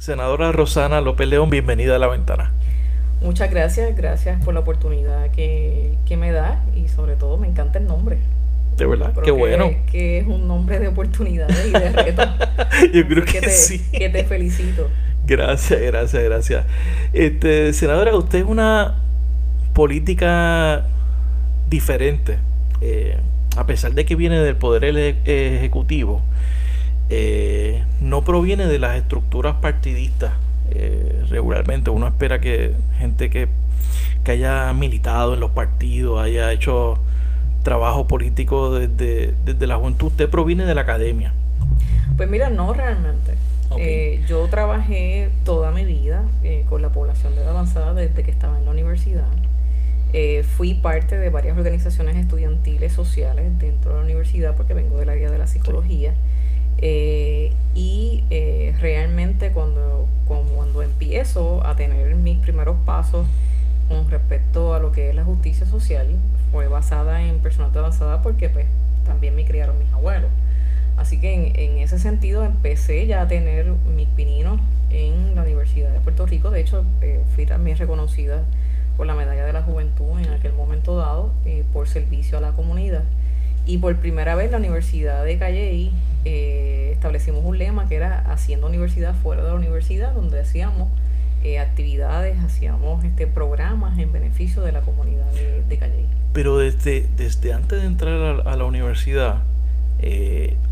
Senadora Rosana López León, bienvenida a La Ventana. Muchas gracias, gracias por la oportunidad que me da y sobre todo me encanta el nombre. De Yo verdad, qué creo bueno. que es un nombre de oportunidades y de retos. Yo creo Así que sí. que te felicito. Gracias, gracias, gracias. Senadora, usted es una política diferente. Eh, a pesar de que viene del poder ejecutivo, no proviene de las estructuras partidistas. Regularmente uno espera que gente que haya militado en los partidos, haya hecho trabajo político desde la juventud. Usted proviene de la academia. Pues mira, no realmente. Ok. Yo trabajé toda mi vida con la población de edad avanzada desde que estaba en la universidad. Fui parte de varias organizaciones estudiantiles sociales dentro de la universidad porque vengo del área de la Sí. psicología. Realmente cuando empiezo a tener mis primeros pasos con respecto a lo que es la justicia social, fue basada en personas de avanzada porque pues también me criaron mis abuelos. Así que en ese sentido empecé ya a tener mis pininos en la Universidad de Puerto Rico. De hecho, fui también reconocida por la Medalla de la Juventud en aquel momento dado por servicio a la comunidad. Y por primera vez la Universidad de Calley establecimos un lema que era haciendo universidad fuera de la universidad, donde hacíamos actividades, hacíamos programas en beneficio de la comunidad de Calley. Pero desde antes de entrar a la universidad,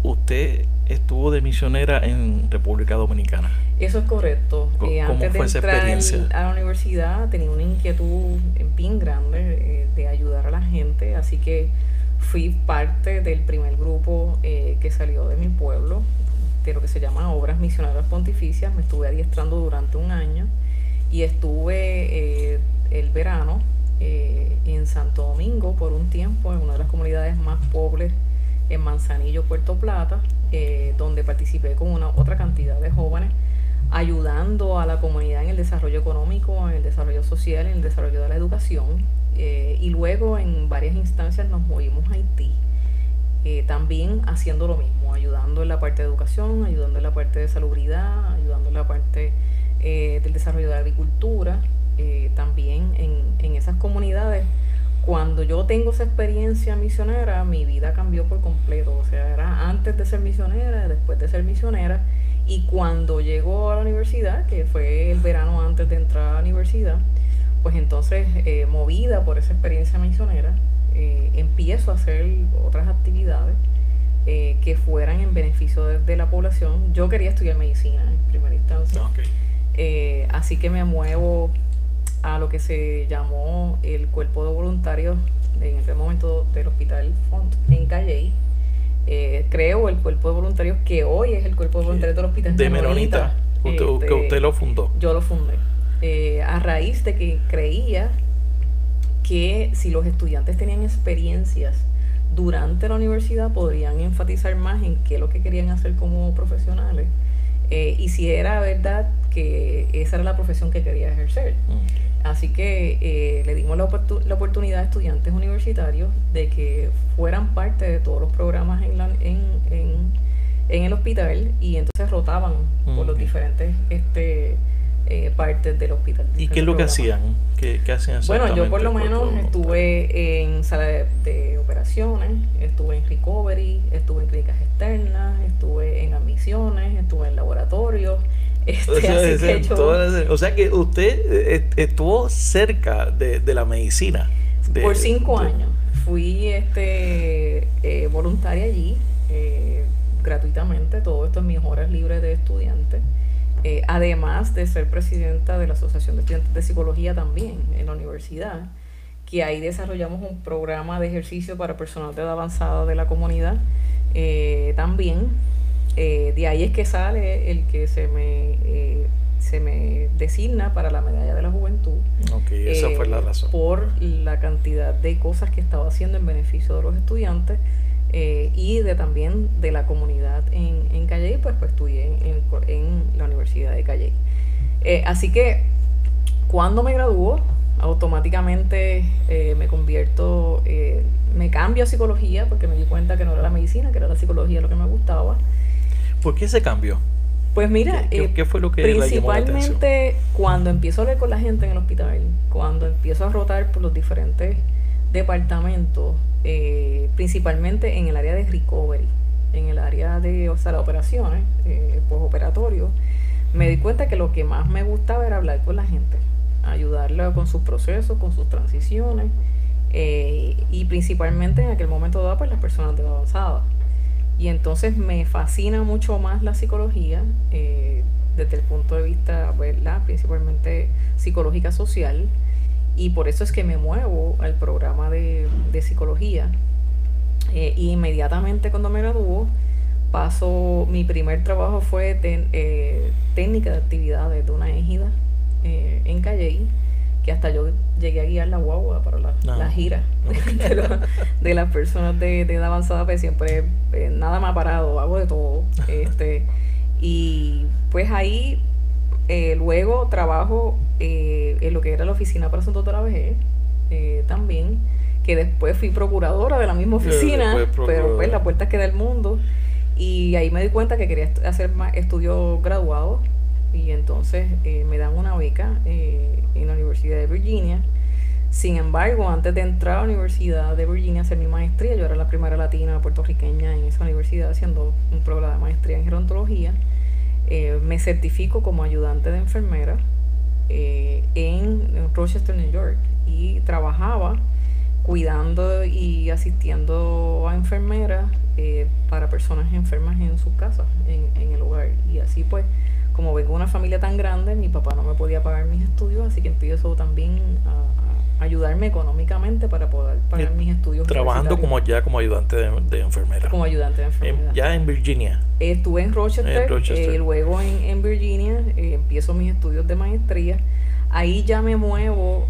usted estuvo de misionera en República Dominicana. Eso es correcto. ¿Cómo Antes de fue esa entrar experiencia? a la universidad tenía una inquietud bien grande de ayudar a la gente, así que fui parte del primer grupo que salió de mi pueblo, de lo que se llama Obras Misioneras Pontificias. Me estuve adiestrando durante un año y estuve el verano en Santo Domingo por un tiempo, en una de las comunidades más pobres en Manzanillo, Puerto Plata, donde participé con una otra cantidad de jóvenes ayudando a la comunidad en el desarrollo económico, en el desarrollo social, en el desarrollo de la educación. Y luego en varias instancias nos movimos a Haití, también haciendo lo mismo, ayudando en la parte de educación, ayudando en la parte de salubridad, ayudando en la parte del desarrollo de la agricultura, también en esas comunidades. Cuando yo tengo esa experiencia misionera, mi vida cambió por completo. O sea, era antes de ser misionera, después de ser misionera. Y cuando llego a la universidad, que fue el verano antes de entrar a la universidad, pues entonces, movida por esa experiencia misionera, empiezo a hacer otras actividades que fueran en beneficio de la población. Yo quería estudiar medicina en primera instancia. Ok. Así que me muevo a lo que se llamó el cuerpo de voluntarios en aquel momento del Hospital Font en Calley. Creo el cuerpo de voluntarios que hoy es el cuerpo de voluntarios del Hospital De Menonita, que usted lo fundó. Yo lo fundé. A raíz de que creía que si los estudiantes tenían experiencias durante la universidad podrían enfatizar más en qué es lo que querían hacer como profesionales, y si era verdad que esa era la profesión que quería ejercer. Así que le dimos la oportunidad a estudiantes universitarios de que fueran parte de todos los programas en el hospital, y entonces rotaban por los diferentes partes del hospital. ¿Y qué es lo que Programas. hacían? ¿Qué hacían exactamente? Bueno, yo por lo el cuerpo menos voluntario? estuve en sala de operaciones, estuve en recovery, estuve en clínicas externas, estuve en admisiones, estuve en laboratorios. Así que yo O sea que usted estuvo cerca de la medicina. por 5 años fui voluntaria allí, gratuitamente, todo esto en mis horas libres de estudiante. Además de ser presidenta de la Asociación de Estudiantes de Psicología también en la universidad, que ahí desarrollamos un programa de ejercicio para personas de edad avanzada de la comunidad. También de ahí es que sale el que se me designa para la Medalla de la Juventud. Ok, esa fue la razón. Por la cantidad de cosas que estaba haciendo en beneficio de los estudiantes, y también de la comunidad en Calley. Pues estudié en la Universidad de Calley. Así que cuando me graduó, automáticamente me cambio a psicología porque me di cuenta que no era la medicina, que era la psicología lo que me gustaba. ¿Por qué ese cambio? Pues mira, ¿Qué fue lo que le llamó la atención? principalmente cuando empiezo a hablar con la gente en el hospital, cuando empiezo a rotar por los diferentes departamentos, principalmente en el área de recovery, en el área de, o sea, las operaciones, postoperatorio, me di cuenta que lo que más me gustaba era hablar con la gente, ayudarla con sus procesos, con sus transiciones, y principalmente en aquel momento dado, pues las personas de edad avanzada. Y entonces me fascina mucho más la psicología, desde el punto de vista, ¿verdad?, principalmente psicológica social, y por eso es que me muevo al programa de psicología. Y inmediatamente cuando me graduó, mi primer trabajo fue técnica de actividades de una égida en Calley, que hasta yo llegué a guiar la guagua para la gira de las personas de edad avanzada, pues siempre nada me ha parado, hago de todo. Y pues ahí luego trabajo en lo que era la Oficina para Asuntos de la Vejez, también, que después fui procuradora de la misma oficina, pero pues la puerta queda el mundo. Y ahí me di cuenta que quería hacer más estudios graduados, y entonces me dan una beca en la Universidad de Virginia. Sin embargo, antes de entrar a la Universidad de Virginia a hacer mi maestría, yo era la primera latina puertorriqueña en esa universidad haciendo un programa de maestría en gerontología. Me certifico como ayudante de enfermera en Rochester, New York, y trabajaba cuidando y asistiendo a enfermeras para personas enfermas en sus casas, en el hogar. Y así pues, como vengo de una familia tan grande, mi papá no me podía pagar mis estudios, así que empiezo también a ayudarme económicamente para poder pagar mis estudios. Trabajando como ayudante de enfermera. Como ayudante de enfermera. Ya en Virginia. Estuve en Rochester. Luego en Virginia empiezo mis estudios de maestría. Ahí ya me muevo,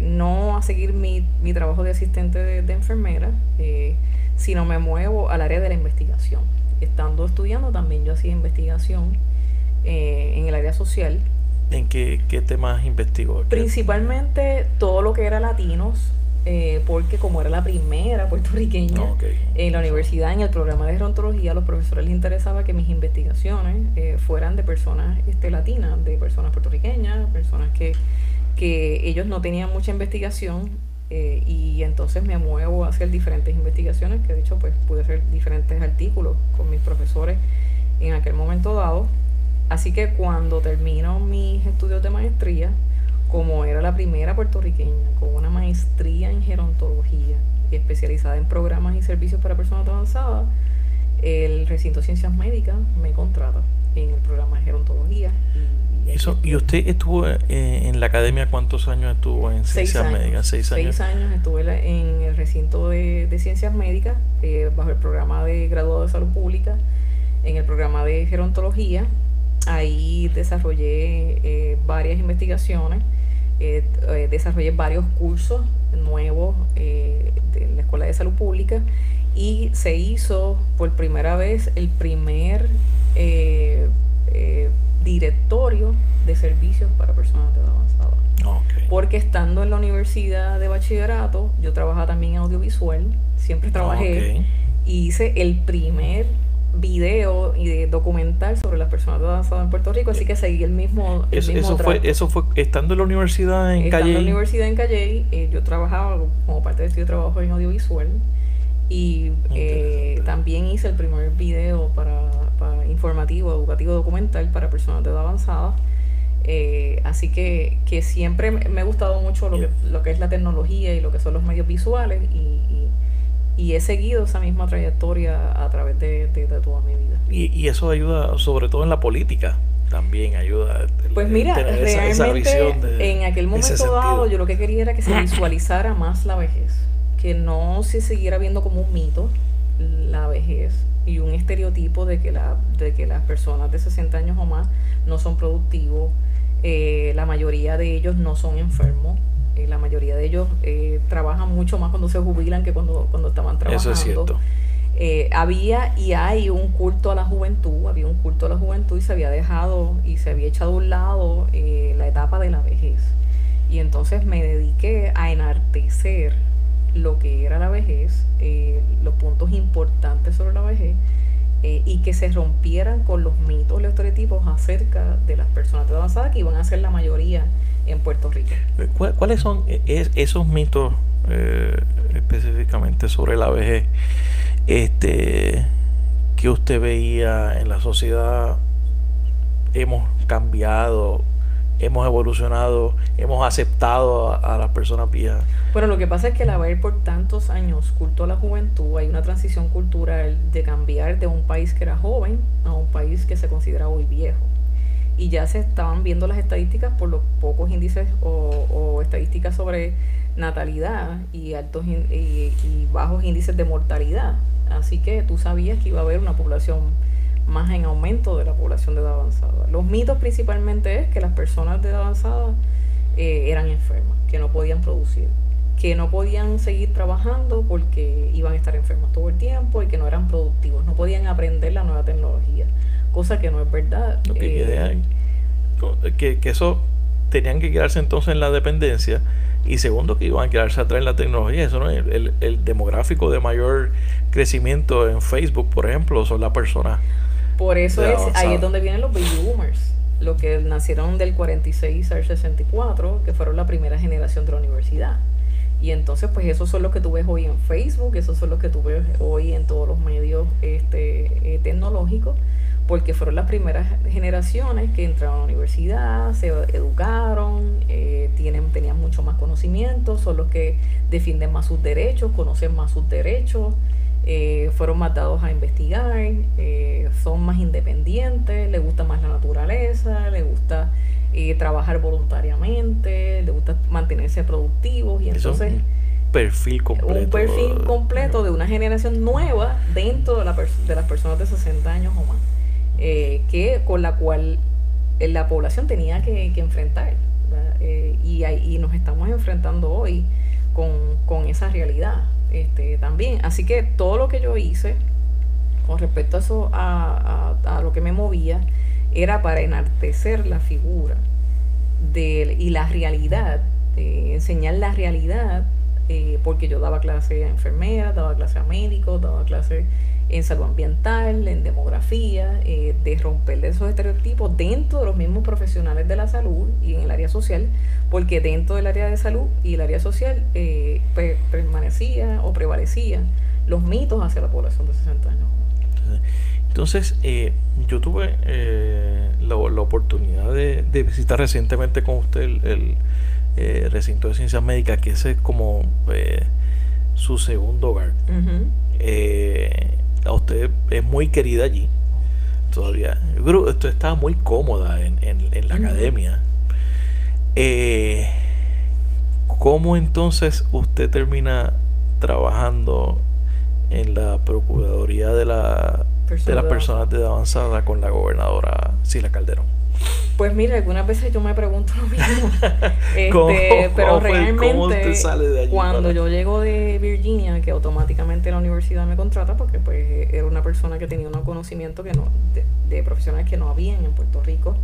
no a seguir mi trabajo de asistente de enfermera, sino me muevo al área de la investigación. Estando estudiando también yo hacía investigación en el área social. ¿En qué temas investigó? Principalmente todo lo que era latinos, porque como era la primera puertorriqueña en la universidad, en el programa de gerontología, a los profesores les interesaba que mis investigaciones fueran de personas latinas, de personas puertorriqueñas, personas que ellos no tenían mucha investigación, y entonces me muevo a hacer diferentes investigaciones, que de hecho pues pude hacer diferentes artículos con mis profesores en aquel momento dado. Así que cuando termino mis estudios de maestría, como era la primera puertorriqueña con una maestría en gerontología y especializada en programas y servicios para personas avanzadas, el recinto de ciencias médicas me contrata en el programa de gerontología. ¿Y usted estuvo en la academia? ¿Cuántos años estuvo en ciencias médicas? 6 años. 6 años estuve en el recinto de ciencias médicas, bajo el programa de graduado de salud pública, en el programa de gerontología. Ahí desarrollé varias investigaciones, desarrollé varios cursos nuevos de la Escuela de Salud Pública, y se hizo por primera vez el primer directorio de servicios para personas de edad avanzada. Porque estando en la universidad de bachillerato, yo trabajaba también en audiovisual, siempre trabajé, y hice el primer video y de documental sobre las personas de edad avanzada en Puerto Rico, así que seguí el mismo eso fue estando en la universidad en Calley. Estando en la universidad en Calley, yo trabajaba como parte de este trabajo en audiovisual, y también hice el primer video para informativo, educativo, documental para personas de edad avanzada. Así que siempre me ha gustado mucho lo que es la tecnología y lo que son los medios visuales, y he seguido esa misma trayectoria a través de toda mi vida. Y eso ayuda, sobre todo en la política, también ayuda. Pues mira, tener realmente esa visión en aquel momento dado, yo lo que quería era que se visualizara más la vejez, que no se siguiera viendo como un mito la vejez y un estereotipo de que las personas de 60 años o más no son productivos. La mayoría de ellos no son enfermos. La mayoría de ellos trabajan mucho más cuando se jubilan que cuando estaban trabajando. Eso es cierto. Había y hay un culto a la juventud, y se había dejado y se había echado a un lado la etapa de la vejez. Y entonces me dediqué a enaltecer lo que era la vejez, los puntos importantes sobre la vejez, y que se rompieran con los mitos y los estereotipos acerca de las personas de edad avanzada, que iban a ser la mayoría en Puerto Rico. ¿Cuáles son esos mitos específicamente sobre la vejez que usted veía en la sociedad? Hemos cambiado, hemos evolucionado, hemos aceptado a las personas viejas. Bueno, lo que pasa es que al haber por tantos años culto a la juventud, hay una transición cultural de cambiar de un país que era joven a un país que se considera hoy viejo. Y ya se estaban viendo las estadísticas por los pocos índices o estadísticas sobre natalidad y altos y bajos índices de mortalidad. Así que tú sabías que iba a haber una población más en aumento de la población de edad avanzada. Los mitos principalmente es que las personas de edad avanzada eran enfermas, que no podían producir, que no podían seguir trabajando porque iban a estar enfermos todo el tiempo y que no eran productivos, no podían aprender la nueva tecnología, cosa que no es verdad. Que eso tenían que quedarse entonces en la dependencia, y segundo, que iban a quedarse atrás en la tecnología. Eso no es el demográfico de mayor crecimiento en Facebook, por ejemplo, son las personas. Por eso ahí es donde vienen los baby boomers, los que nacieron del 46 al 64, que fueron la primera generación de la universidad. Y entonces pues esos son los que tú ves hoy en Facebook, esos son los que tú ves hoy en todos los medios tecnológicos, porque fueron las primeras generaciones que entraron a la universidad, se educaron, tenían mucho más conocimiento, son los que defienden más sus derechos, conocen más sus derechos, fueron más dados a investigar, son más independientes, les gusta más la naturaleza, les gusta trabajar voluntariamente, les gusta mantenerse productivos, y entonces un perfil completo de una generación nueva dentro de las personas de 60 años o más, con la cual la población tenía que enfrentar, y nos estamos enfrentando hoy con esa realidad también. Así que todo lo que yo hice con respecto a eso, a lo que me movía, era para enaltecer la figura y la realidad, enseñar la realidad, porque yo daba clase a enfermeras, daba clase a médicos, daba clase en salud ambiental, en demografía, de romper esos estereotipos dentro de los mismos profesionales de la salud y en el área social, porque dentro del área de salud y el área social permanecía o prevalecían los mitos hacia la población de 60 años. Entonces, yo tuve la oportunidad de visitar recientemente con usted el recinto de ciencias médicas, que ese es como su segundo hogar. A usted es muy querida allí todavía. Usted estaba muy cómoda en la academia. ¿Cómo entonces usted termina trabajando en la Procuraduría de las personas de edad avanzada con la gobernadora Sila Calderón? Pues mira, algunas veces yo me pregunto lo mismo. Pero realmente cuando yo llego de Virginia, que automáticamente la universidad me contrata, porque pues era una persona que tenía un conocimiento de profesionales que no habían en Puerto Rico,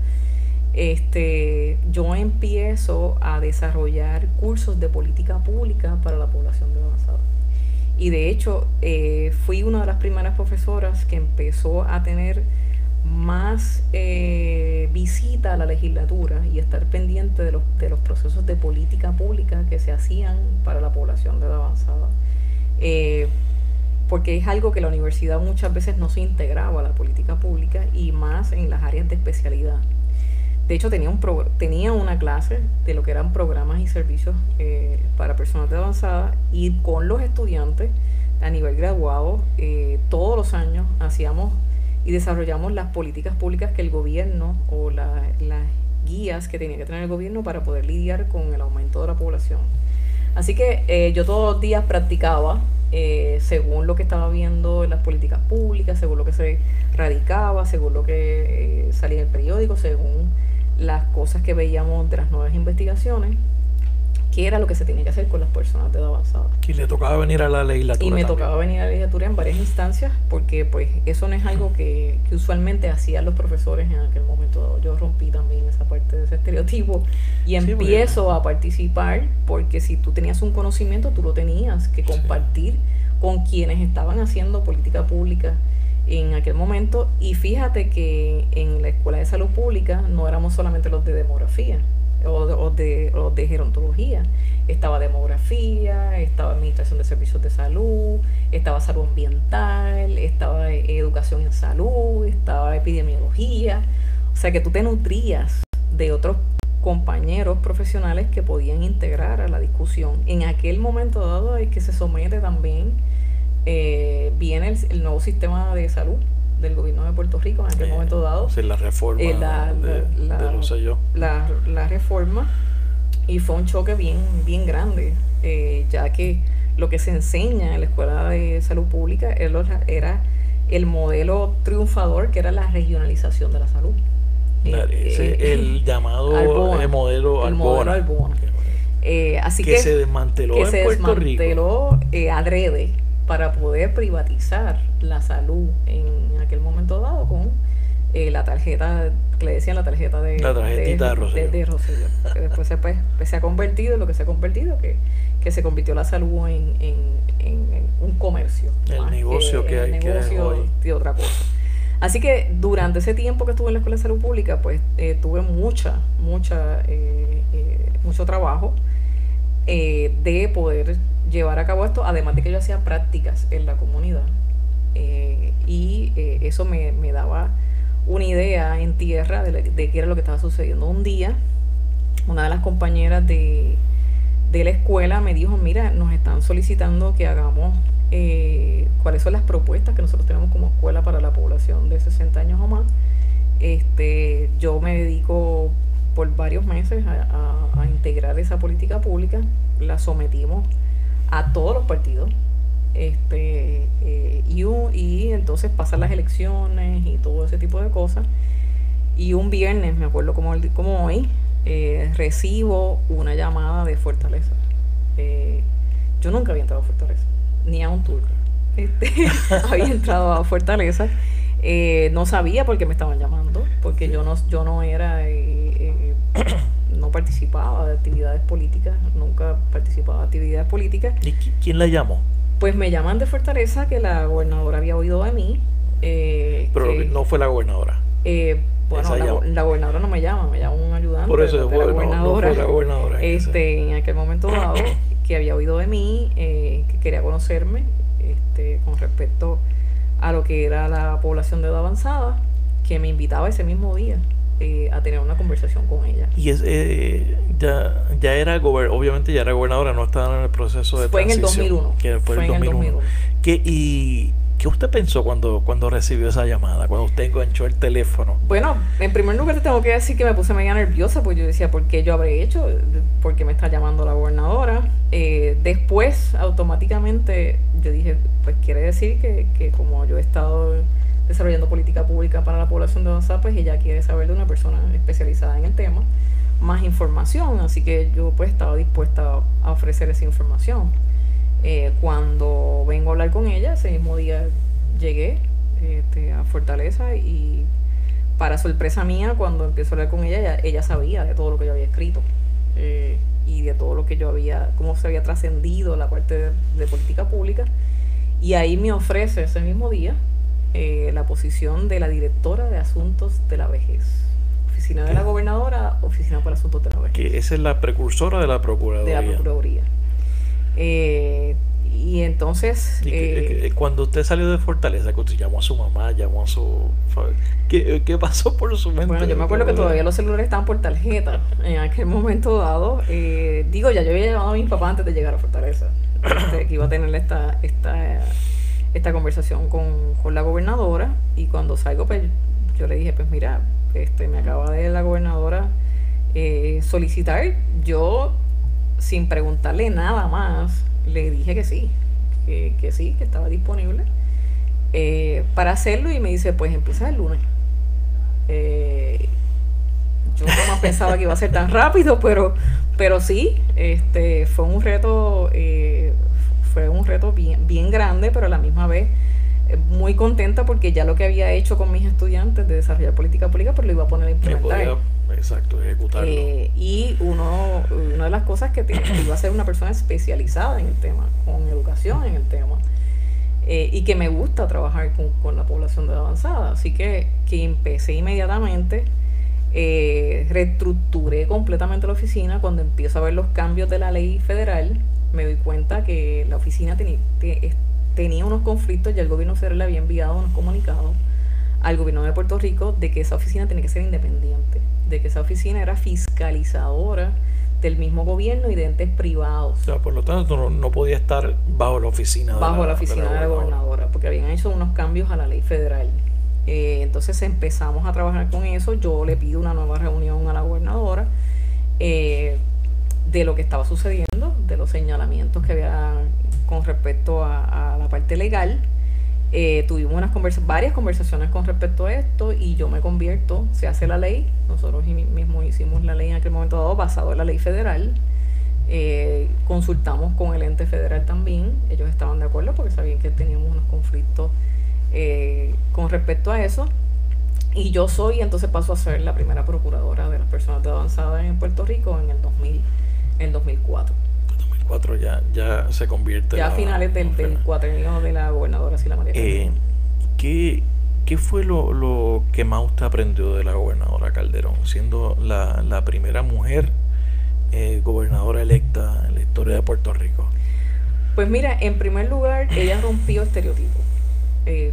yo empiezo a desarrollar cursos de política pública para la población de avanzada. Y de hecho, fui una de las primeras profesoras que empezó a tener más visita a la legislatura y estar pendiente de los procesos de política pública que se hacían para la población de edad avanzada. Porque es algo que la universidad muchas veces no se integraba a la política pública, y más en las áreas de especialidad. De hecho, tenía una clase de lo que eran programas y servicios para personas de edad avanzada, y con los estudiantes a nivel graduado, todos los años hacíamos y desarrollamos las políticas públicas que el gobierno, o las guías que tenía que tener el gobierno para poder lidiar con el aumento de la población. Así que yo todos los días practicaba según lo que estaba viendo en las políticas públicas, según lo que se radicaba, según lo que salía en el periódico, según las cosas que veíamos de las nuevas investigaciones, qué era lo que se tenía que hacer con las personas de edad avanzada. Y le tocaba venir a la legislatura. Y me tocaba venir a la legislatura en varias instancias, porque pues eso no es algo que usualmente hacían los profesores en aquel momento. Yo rompí también esa parte de ese estereotipo y empiezo a participar, porque si tú tenías un conocimiento, tú lo tenías que compartir con quienes estaban haciendo política pública en aquel momento. Y fíjate que en la Escuela de Salud Pública no éramos solamente los de demografía o de gerontología. Estaba demografía, estaba administración de servicios de salud, estaba salud ambiental, estaba educación en salud, estaba epidemiología. O sea que tú te nutrías de otros compañeros profesionales que podían integrar a la discusión. En aquel momento dado es que se somete también, viene el nuevo sistema de salud del gobierno de Puerto Rico en aquel momento dado. Sí, la reforma de Rosselló. La reforma, y fue un choque bien grande, ya que lo que se enseña en la Escuela de Salud Pública era el modelo triunfador, que era la regionalización de la salud. El llamado Albona, modelo Albona. Así que se desmanteló en Puerto Rico. Adrede para poder privatizar la salud en aquel momento dado con la tarjeta, que le decían la tarjetita de Rosselló, que después se ha convertido en lo que se ha convertido, que se convirtió la salud en un comercio, el negocio que hay hoy. De otra cosa. Así que durante ese tiempo que estuve en la Escuela de Salud Pública, pues tuve mucho trabajo de poder llevar a cabo esto, además de que yo hacía prácticas en la comunidad, y eso me daba una idea en tierra de qué era lo que estaba sucediendo. Un día, una de las compañeras de la escuela me dijo: mira, nos están solicitando que hagamos cuáles son las propuestas que nosotros tenemos como escuela para la población de 60 años o más. Yo me dedico por varios meses a integrar esa política pública. La sometimos a todos los partidos, y entonces pasan las elecciones y todo ese tipo de cosas, y un viernes, me acuerdo como hoy, recibo una llamada de Fortaleza. Yo nunca había entrado a Fortaleza, ni a un tour. Había entrado a Fortaleza, no sabía por qué me estaban llamando, porque yo no era, no participaba de actividades políticas, nunca participaba de actividades políticas. ¿Y quién la llamó? Pues me llaman de Fortaleza, que la gobernadora había oído de mí. Pero no fue la gobernadora. Bueno, la gobernadora no me llama un ayudante. Por eso de la gobernadora. No fue la gobernadora. En aquel momento dado, que había oído de mí, que quería conocerme, con respecto a lo que era la población de edad avanzada, que me invitaba ese mismo día a tener una conversación con ella. Y ya era obviamente ya era gobernadora, no estaba en el proceso de transición. Fue en el 2001. ¿Qué usted pensó cuando recibió esa llamada, cuando usted enganchó el teléfono? Bueno, en primer lugar te tengo que decir que me puse media nerviosa, porque yo decía, ¿por qué yo habré hecho? ¿Por qué me está llamando la gobernadora? Después, automáticamente, yo dije, pues quiere decir que como yo he estado desarrollando política pública para la población de avanzada, pues ella quiere saber de una persona especializada en el tema más información, así que yo pues estaba dispuesta a ofrecer esa información. Cuando vengo a hablar con ella, ese mismo día llegué a Fortaleza, y para sorpresa mía, cuando empiezo a hablar con ella sabía de todo lo que yo había escrito, y de todo lo que yo cómo se había trascendido la parte de política pública, y ahí me ofrece ese mismo día la posición de la directora de Asuntos de la Vejez. Oficina de la Gobernadora, Oficina para Asuntos de la Vejez. Que esa es la precursora de la Procuraduría. De la Procuraduría. Y entonces... cuando usted salió de Fortaleza, que usted llamó a su mamá, llamó a su... ¿Qué pasó por su mente? Bueno, yo me acuerdo que todavía los celulares estaban por tarjeta en aquel momento dado. Ya yo había llamado a mi papá antes de llegar a Fortaleza, que iba a tener esta conversación con la gobernadora, y cuando salgo, pues yo le dije, pues mira, me acaba de la gobernadora solicitar. Yo, sin preguntarle nada más, le dije que sí, que estaba disponible para hacerlo, y me dice, pues empieza el lunes. Yo no más pensaba que iba a ser tan rápido, pero sí, fue un reto bien grande, pero a la misma vez muy contenta, porque ya lo que había hecho con mis estudiantes de desarrollar política pública, pues lo iba a poner a implementar. Exacto, ejecutarlo. Y una de las cosas que iba a ser una persona especializada en el tema, con educación en el tema. y que me gusta trabajar con la población de edad avanzada. Así que empecé inmediatamente, reestructuré completamente la oficina. Cuando empiezo a ver los cambios de la ley federal, me doy cuenta que la oficina tenía unos conflictos, y el gobierno federal le había enviado unos comunicados al gobierno de Puerto Rico de que esa oficina tenía que ser independiente, de que esa oficina era fiscalizadora del mismo gobierno y de entes privados. O sea, por lo tanto, no podía estar bajo la oficina de la gobernadora, porque habían hecho unos cambios a la ley federal. Entonces empezamos a trabajar con eso. Yo le pido una nueva reunión a la gobernadora, de lo que estaba sucediendo, de los señalamientos que había con respecto a la parte legal. Tuvimos varias conversaciones con respecto a esto, y yo me convierto, se hace la ley, nosotros mismos hicimos la ley en aquel momento dado basado en la ley federal. Consultamos con el ente federal también, ellos estaban de acuerdo porque sabían que teníamos unos conflictos con respecto a eso, y yo entonces paso a ser la primera procuradora de las personas de edad avanzada en Puerto Rico en el 2004. 2004 ya se convierte ya a finales del cuatrenio de la gobernadora Sila María Calderón. ¿Qué fue lo que más usted aprendió de la gobernadora Calderón, siendo la primera mujer gobernadora electa en la historia de Puerto Rico? Pues mira, en primer lugar, ella rompió estereotipos.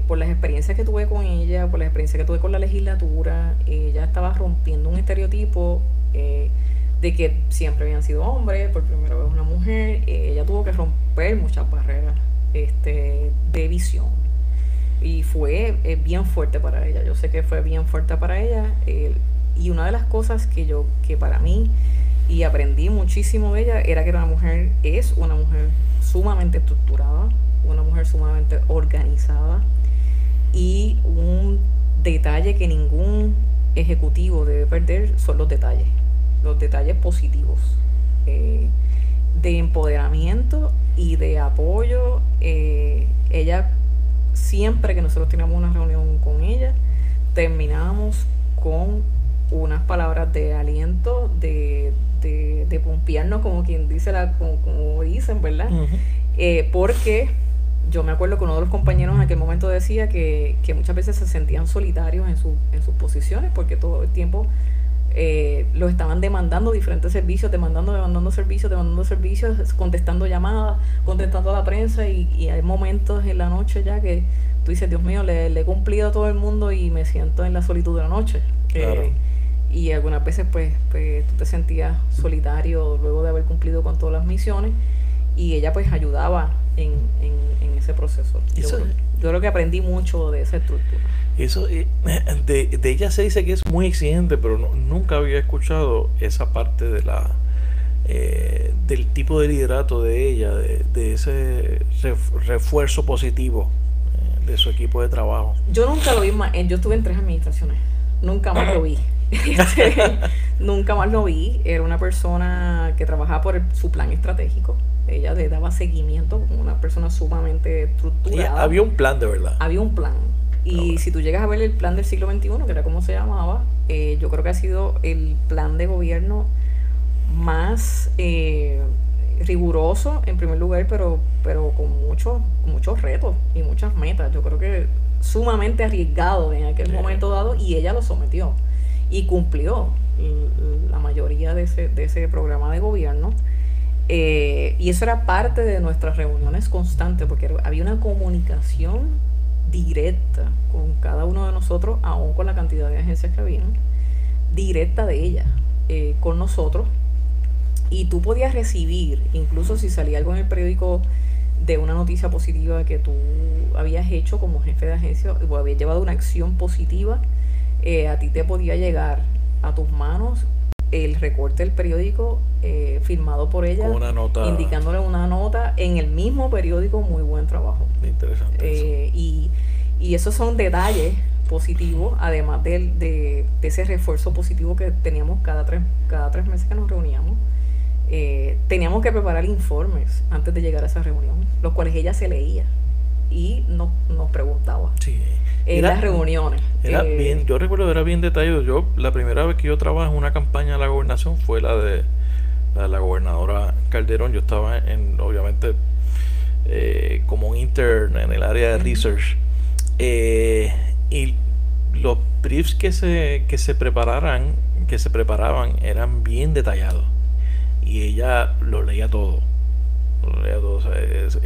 Por las experiencias que tuve con ella, por las experiencias que tuve con la legislatura, ella estaba rompiendo un estereotipo de que siempre habían sido hombres, por primera vez una mujer. Ella tuvo que romper muchas barreras de visión, y fue bien fuerte para ella. Yo sé que fue bien fuerte para ella, y una de las cosas que para mí, y aprendí muchísimo de ella, era que es una mujer sumamente estructurada, una mujer sumamente organizada, y un detalle que ningún ejecutivo debe perder son los detalles positivos, de empoderamiento y de apoyo. Ella, siempre que nosotros teníamos una reunión con ella, terminábamos con unas palabras de aliento, de pompearnos, como quien dice, como dicen, ¿verdad? Uh-huh. Porque yo me acuerdo que uno de los compañeros en aquel momento decía que muchas veces se sentían solitarios en sus posiciones, porque todo el tiempo los estaban demandando diferentes servicios, demandando servicios, contestando llamadas, contestando a la prensa, y hay momentos en la noche ya que tú dices, Dios mío, le he cumplido a todo el mundo y me siento en la solitud de la noche. Claro. Y algunas veces pues tú te sentías solitario luego de haber cumplido con todas las misiones, y ella pues ayudaba en ese proceso. Yo creo que aprendí mucho de esa estructura. Eso de ella se dice que es muy exigente, pero nunca había escuchado esa parte de del tipo de liderato de ella, de ese refuerzo positivo de su equipo de trabajo. Yo nunca lo vi más. Yo estuve en 3 administraciones, nunca más lo vi. Nunca más lo vi. Era una persona que trabajaba por su plan estratégico. Ella le daba seguimiento, como una persona sumamente estructurada. Había un plan, de verdad. Había un plan. Y si tú llegas a ver el plan del siglo XXI, que era como se llamaba, yo creo que ha sido el plan de gobierno más riguroso, en primer lugar, pero con muchos retos y muchas metas. Yo creo que sumamente arriesgado en aquel momento dado, y ella lo sometió y cumplió la mayoría de ese programa de gobierno. Y eso era parte de nuestras reuniones constantes, porque había una comunicación directa con cada uno de nosotros, aún con la cantidad de agencias que habían, directa de ella con nosotros. Y tú podías recibir, incluso si salía algo en el periódico de una noticia positiva que tú habías hecho como jefe de agencia, o habías llevado una acción positiva, a ti te podía llegar a tus manos el recorte del periódico firmado por ella, una nota, indicándole una nota en el mismo periódico, muy buen trabajo. Interesante. Y esos son detalles positivos, además de ese refuerzo positivo que teníamos cada tres meses que nos reuníamos. Teníamos que preparar informes antes de llegar a esa reunión, los cuales ella se leía y nos preguntaba. Sí. En las reuniones. Bien, yo recuerdo, era bien detallado. La primera vez que yo trabajé en una campaña de la gobernación fue la de la gobernadora Calderón. Yo estaba obviamente como un intern en el área de research. Y los briefs que se preparaban eran bien detallados. Y ella lo leía todo. O sea, es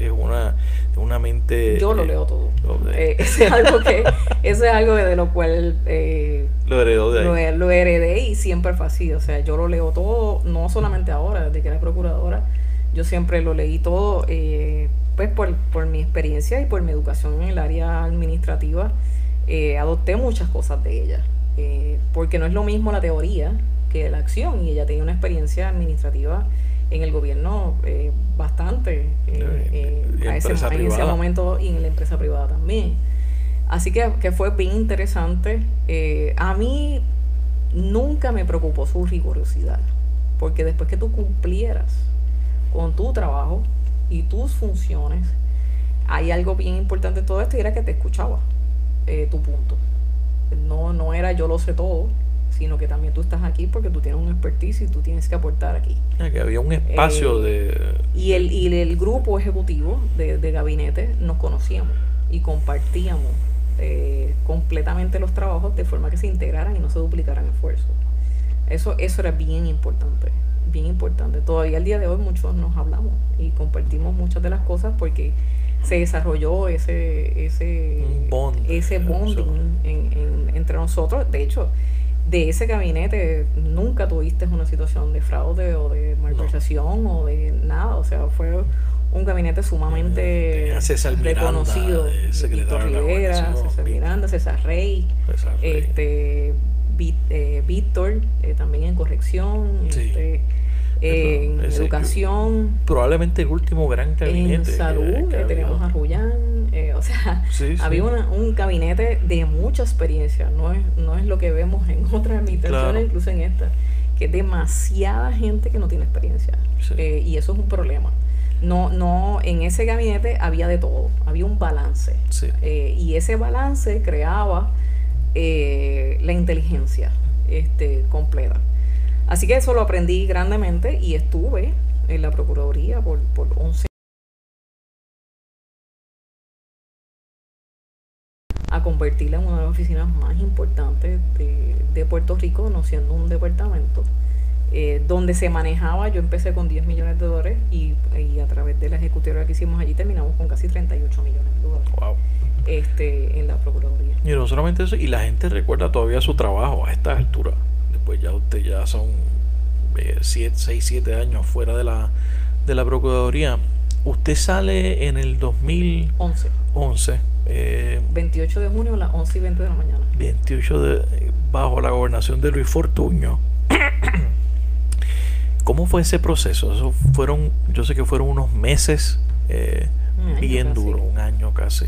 una mente. Yo lo leo todo. Eso es algo de lo cual lo heredó de ahí. Lo heredé y siempre fue así. O sea, yo lo leo todo, no solamente ahora, desde que era procuradora, yo siempre lo leí todo, pues por mi experiencia y por mi educación en el área administrativa. Adopté muchas cosas de ella, porque no es lo mismo la teoría que la acción, y ella tenía una experiencia administrativa en el gobierno bastante en ese momento, y en la empresa privada también. Así que fue bien interesante. A mí nunca me preocupó su rigurosidad, porque después que tú cumplieras con tu trabajo y tus funciones, hay algo bien importante en todo esto, y era que te escuchaba tu punto. No era yo lo sé todo, sino que también tú estás aquí porque tú tienes un expertise y tú tienes que aportar aquí. Que había un espacio y el grupo ejecutivo de gabinete nos conocíamos y compartíamos completamente los trabajos, de forma que se integraran y no se duplicaran esfuerzos. Eso era bien importante. Todavía al día de hoy muchos nos hablamos y compartimos muchas de las cosas, porque se desarrolló ese bonding entre nosotros. De hecho, de ese gabinete nunca tuviste una situación de fraude o de malversación o de nada. O sea, fue un gabinete sumamente reconocido. Víctor Rivera, César Miranda, César Rey, Víctor, también en corrección, sí. En educación, probablemente el último gran gabinete. En salud tenemos a Rullán, o sea, había un gabinete de mucha experiencia. No es lo que vemos en otras administraciones, incluso en esta, que es demasiada gente que no tiene experiencia. Y eso es un problema. No, en ese gabinete había de todo, había un balance, y ese balance creaba la inteligencia completa. Así que eso lo aprendí grandemente, y estuve en la Procuraduría por 11 a convertirla en una de las oficinas más importantes de Puerto Rico, no siendo un departamento, donde se manejaba. Yo empecé con $10 millones y a través de la ejecutiva que hicimos allí terminamos con casi $38 millones. Wow. En la Procuraduría. Y no solamente eso, y la gente recuerda todavía su trabajo a estas alturas. Después ya son 6-7 años fuera de la Procuraduría. Usted sale en el 2011. 28 de junio a las 11:20 de la mañana. 28 bajo la gobernación de Luis Fortuño. ¿Cómo fue ese proceso? Yo sé que fueron unos meses bien duros, un año casi,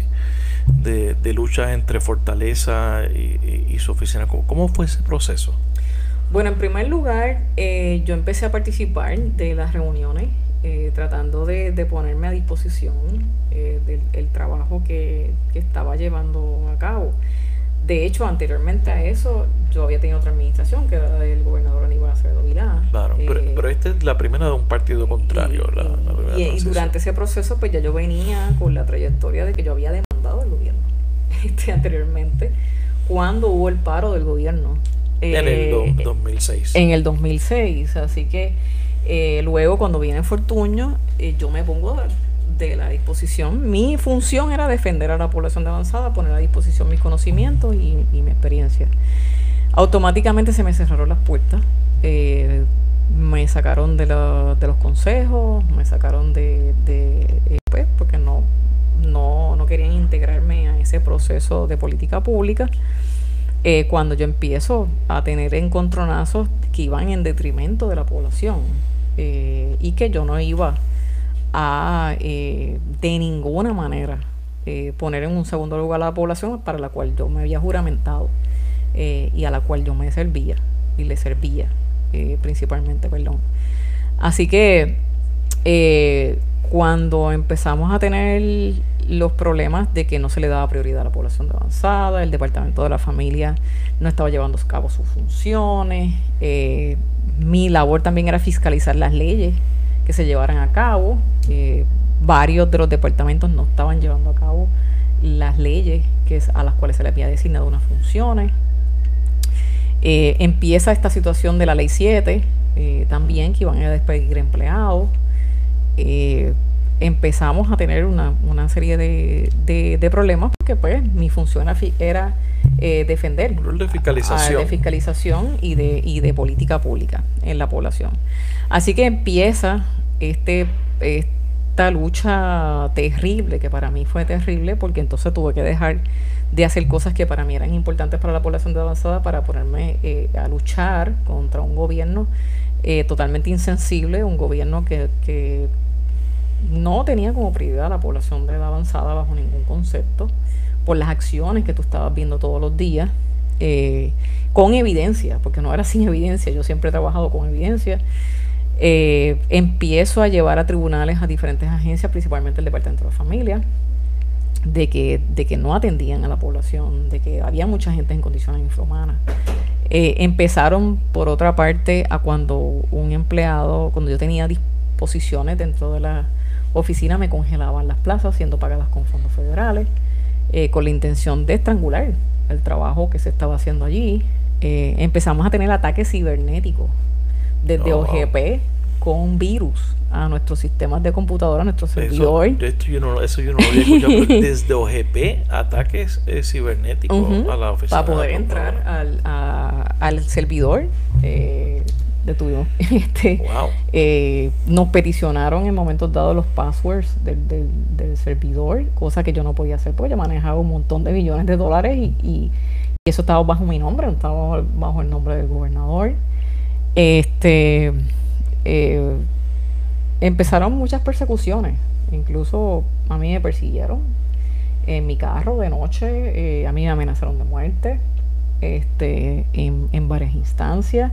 de lucha entre Fortaleza y su oficina. ¿Cómo fue ese proceso? Bueno, en primer lugar, yo empecé a participar de las reuniones, tratando de ponerme a disposición del trabajo que estaba llevando a cabo. De hecho, anteriormente a eso, yo había tenido otra administración, que era del gobernador Aníbal Acevedo Vilá. Claro, pero esta es la primera de un partido contrario. Y durante ese proceso, pues ya yo venía con la trayectoria de que yo había demandado al gobierno anteriormente, cuando hubo el paro del gobierno. En el 2006. En el 2006, así que luego cuando viene Fortuño, yo me pongo de la disposición. Mi función era defender a la población de avanzada, poner a disposición mis conocimientos y mi experiencia. Automáticamente se me cerraron las puertas, me sacaron de los consejos, me sacaron pues porque no querían integrarme a ese proceso de política pública. Cuando yo empiezo a tener encontronazos que iban en detrimento de la población, y que yo no iba a de ninguna manera poner en un segundo lugar a la población para la cual yo me había juramentado, y a la cual yo me servía y le servía principalmente, perdón. Así que cuando empezamos a tener los problemas de que no se le daba prioridad a la población de avanzada, el Departamento de la Familia no estaba llevando a cabo sus funciones, mi labor también era fiscalizar las leyes que se llevaran a cabo, varios de los departamentos no estaban llevando a cabo las leyes a las cuales se les había designado unas funciones. Empieza esta situación de la Ley 7, también, que iban a despedir empleados. Empezamos a tener una serie de problemas, porque pues mi función era defender. Un rol de fiscalización. De fiscalización y de política pública en la población. Así que empieza esta lucha terrible, que para mí fue terrible, porque entonces tuve que dejar de hacer cosas que para mí eran importantes para la población de avanzada, para ponerme a luchar contra un gobierno totalmente insensible, un gobierno que no tenía como prioridad a la población de edad avanzada bajo ningún concepto, por las acciones que tú estabas viendo todos los días, con evidencia, porque no era sin evidencia, yo siempre he trabajado con evidencia. Empiezo a llevar a tribunales a diferentes agencias, principalmente el Departamento de la Familia, de que no atendían a la población, de que había mucha gente en condiciones infrahumanas. Empezaron, por otra parte, a cuando un empleado, cuando yo tenía disposiciones dentro de la oficina, me congelaban las plazas siendo pagadas con fondos federales, con la intención de estrangular el trabajo que se estaba haciendo allí. Empezamos a tener ataques cibernéticos desde OGP con virus a nuestros sistemas de computadora, a nuestro servidor. Eso yo no lo había escuchado, pero desde OGP, ataques cibernéticos a la oficina. Para poder entrar al servidor, detuvimos. Nos peticionaron en momentos dados los passwords del servidor, cosa que yo no podía hacer, porque yo manejaba un montón de millones de dólares y eso estaba bajo mi nombre, no estaba bajo el nombre del gobernador. Empezaron muchas persecuciones, incluso a mí me persiguieron en mi carro de noche, a mí me amenazaron de muerte en varias instancias,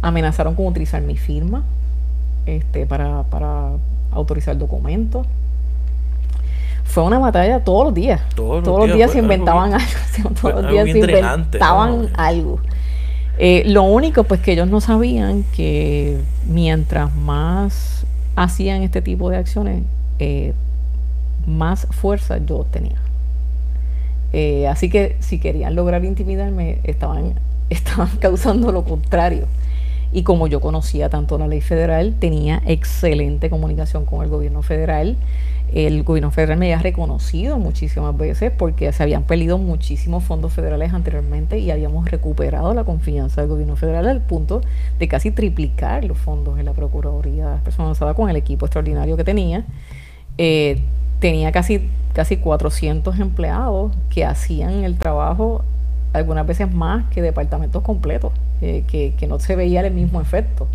amenazaron con utilizar mi firma para autorizar documentos. Fue una batalla todos los días. Todos los días se inventaban algo. Todos los días se inventaban algo. Lo único, pues, que ellos no sabían que mientras más hacían este tipo de acciones, más fuerza yo tenía. Así que si querían lograr intimidarme, estaban causando lo contrario. Y como yo conocía tanto la ley federal, tenía excelente comunicación con el gobierno federal. El gobierno federal me había reconocido muchísimas veces porque se habían perdido muchísimos fondos federales anteriormente y habíamos recuperado la confianza del gobierno federal al punto de casi triplicar los fondos en la Procuraduría de las Personas Avanzadas con el equipo extraordinario que tenía. Tenía casi 400 empleados que hacían el trabajo algunas veces más que departamentos completos, que no se veía el mismo efecto.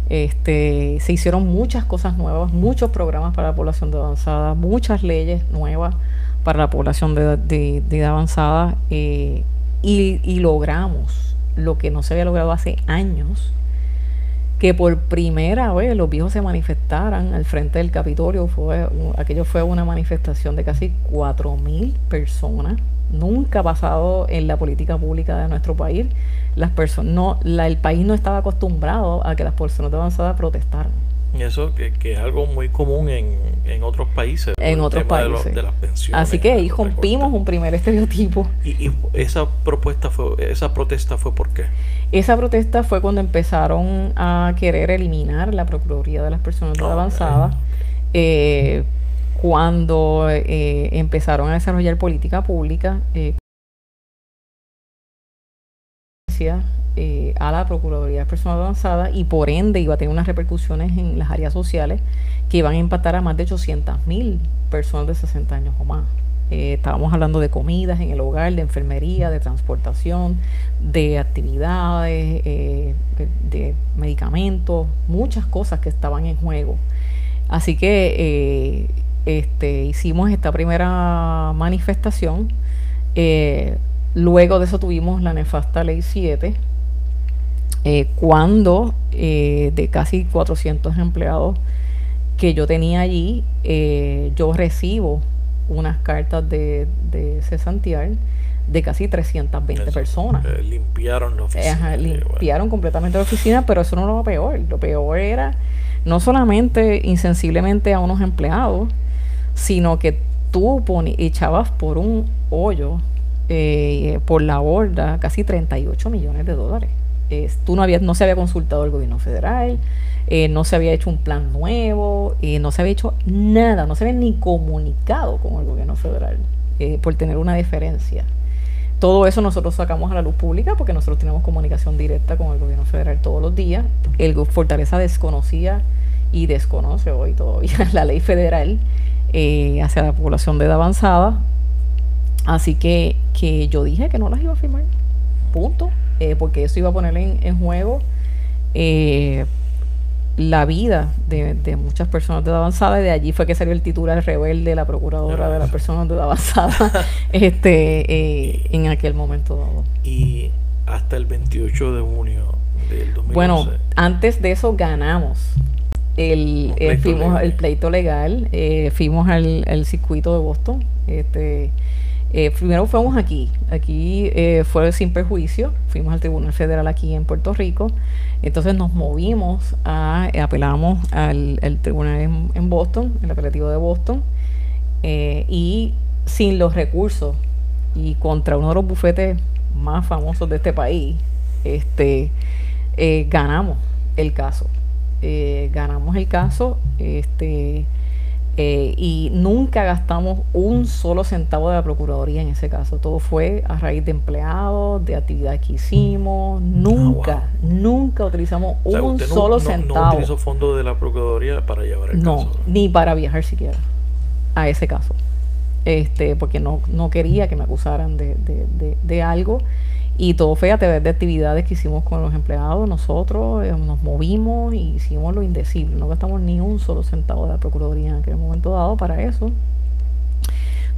Se hicieron muchas cosas nuevas, muchos programas para la población de edad avanzada, muchas leyes nuevas para la población de edad avanzada, y logramos lo que no se había logrado hace años, que por primera vez los viejos se manifestaran al frente del Capitolio. Aquello fue una manifestación de casi 4,000 personas. Nunca ha pasado en la política pública de nuestro país. El país no estaba acostumbrado a que las personas de avanzada protestaran. Y eso que es algo muy común en otros países. En otros países. De las pensiones. Así que ahí rompimos un primer estereotipo. ¿Y esa protesta fue por qué? Esa protesta fue cuando empezaron a querer eliminar la Procuraduría de las Personas de edad avanzada. Cuando empezaron a desarrollar política pública a la Procuraduría de Personas Avanzadas, y por ende iba a tener unas repercusiones en las áreas sociales que iban a impactar a más de 800,000 personas de 60 años o más. Estábamos hablando de comidas en el hogar, de enfermería, de transportación, de actividades, de medicamentos, muchas cosas que estaban en juego. Así que hicimos esta primera manifestación. Luego de eso tuvimos la nefasta Ley 7, cuando de casi 400 empleados que yo tenía allí, yo recibo unas cartas de cesantear de casi 320 personas. Limpiaron la oficina. Limpiaron completamente la oficina, pero eso no era lo peor. Lo peor era no solamente insensiblemente a unos empleados, sino que tú echabas por un hoyo, por la borda, casi 38 millones de dólares. No se había consultado el gobierno federal, no se había hecho un plan nuevo, no se había hecho nada, no se había ni comunicado con el gobierno federal, por tener una diferencia. Todo eso nosotros sacamos a la luz pública porque nosotros tenemos comunicación directa con el gobierno federal todos los días. El Fortaleza desconocía y desconoce hoy todavía la ley federal hacia la población de edad avanzada. Así que yo dije que no las iba a firmar, punto, porque eso iba a poner en juego la vida de muchas personas de edad avanzada, y de allí fue que salió el titular rebelde, la procuradora de las personas de edad avanzada en aquel momento dado. Y hasta el 28 de junio del 2011. Bueno, antes de eso ganamos fuimos el pleito legal, fuimos al circuito de Boston. Primero fuimos aquí fue sin perjuicio, fuimos al Tribunal Federal aquí en Puerto Rico. Entonces nos movimos apelamos al tribunal en Boston, el apelativo de Boston, y sin los recursos y contra uno de los bufetes más famosos de este país, ganamos el caso. Y nunca gastamos un solo centavo de la Procuraduría en ese caso. Todo fue a raíz de empleados, de actividades que hicimos. Nunca utilizamos un solo centavo. ¿No utilizó fondos de la Procuraduría para llevar el caso? No, ni para viajar siquiera a ese caso. Porque no quería que me acusaran de algo. Y todo fue a través de actividades que hicimos con los empleados. Nosotros nos movimos y hicimos lo indecible. No gastamos ni un solo centavo de la Procuraduría en aquel momento dado para eso.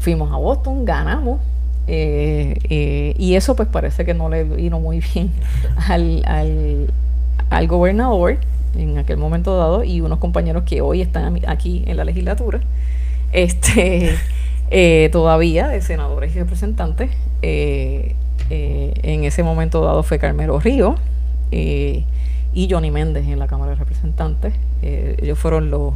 Fuimos a Boston, ganamos. Y eso pues parece que no le vino muy bien al gobernador en aquel momento dado, y unos compañeros que hoy están aquí en la legislatura, todavía de senadores y representantes. En ese momento dado fue Carmelo Río y Johnny Méndez en la Cámara de Representantes. Ellos fueron los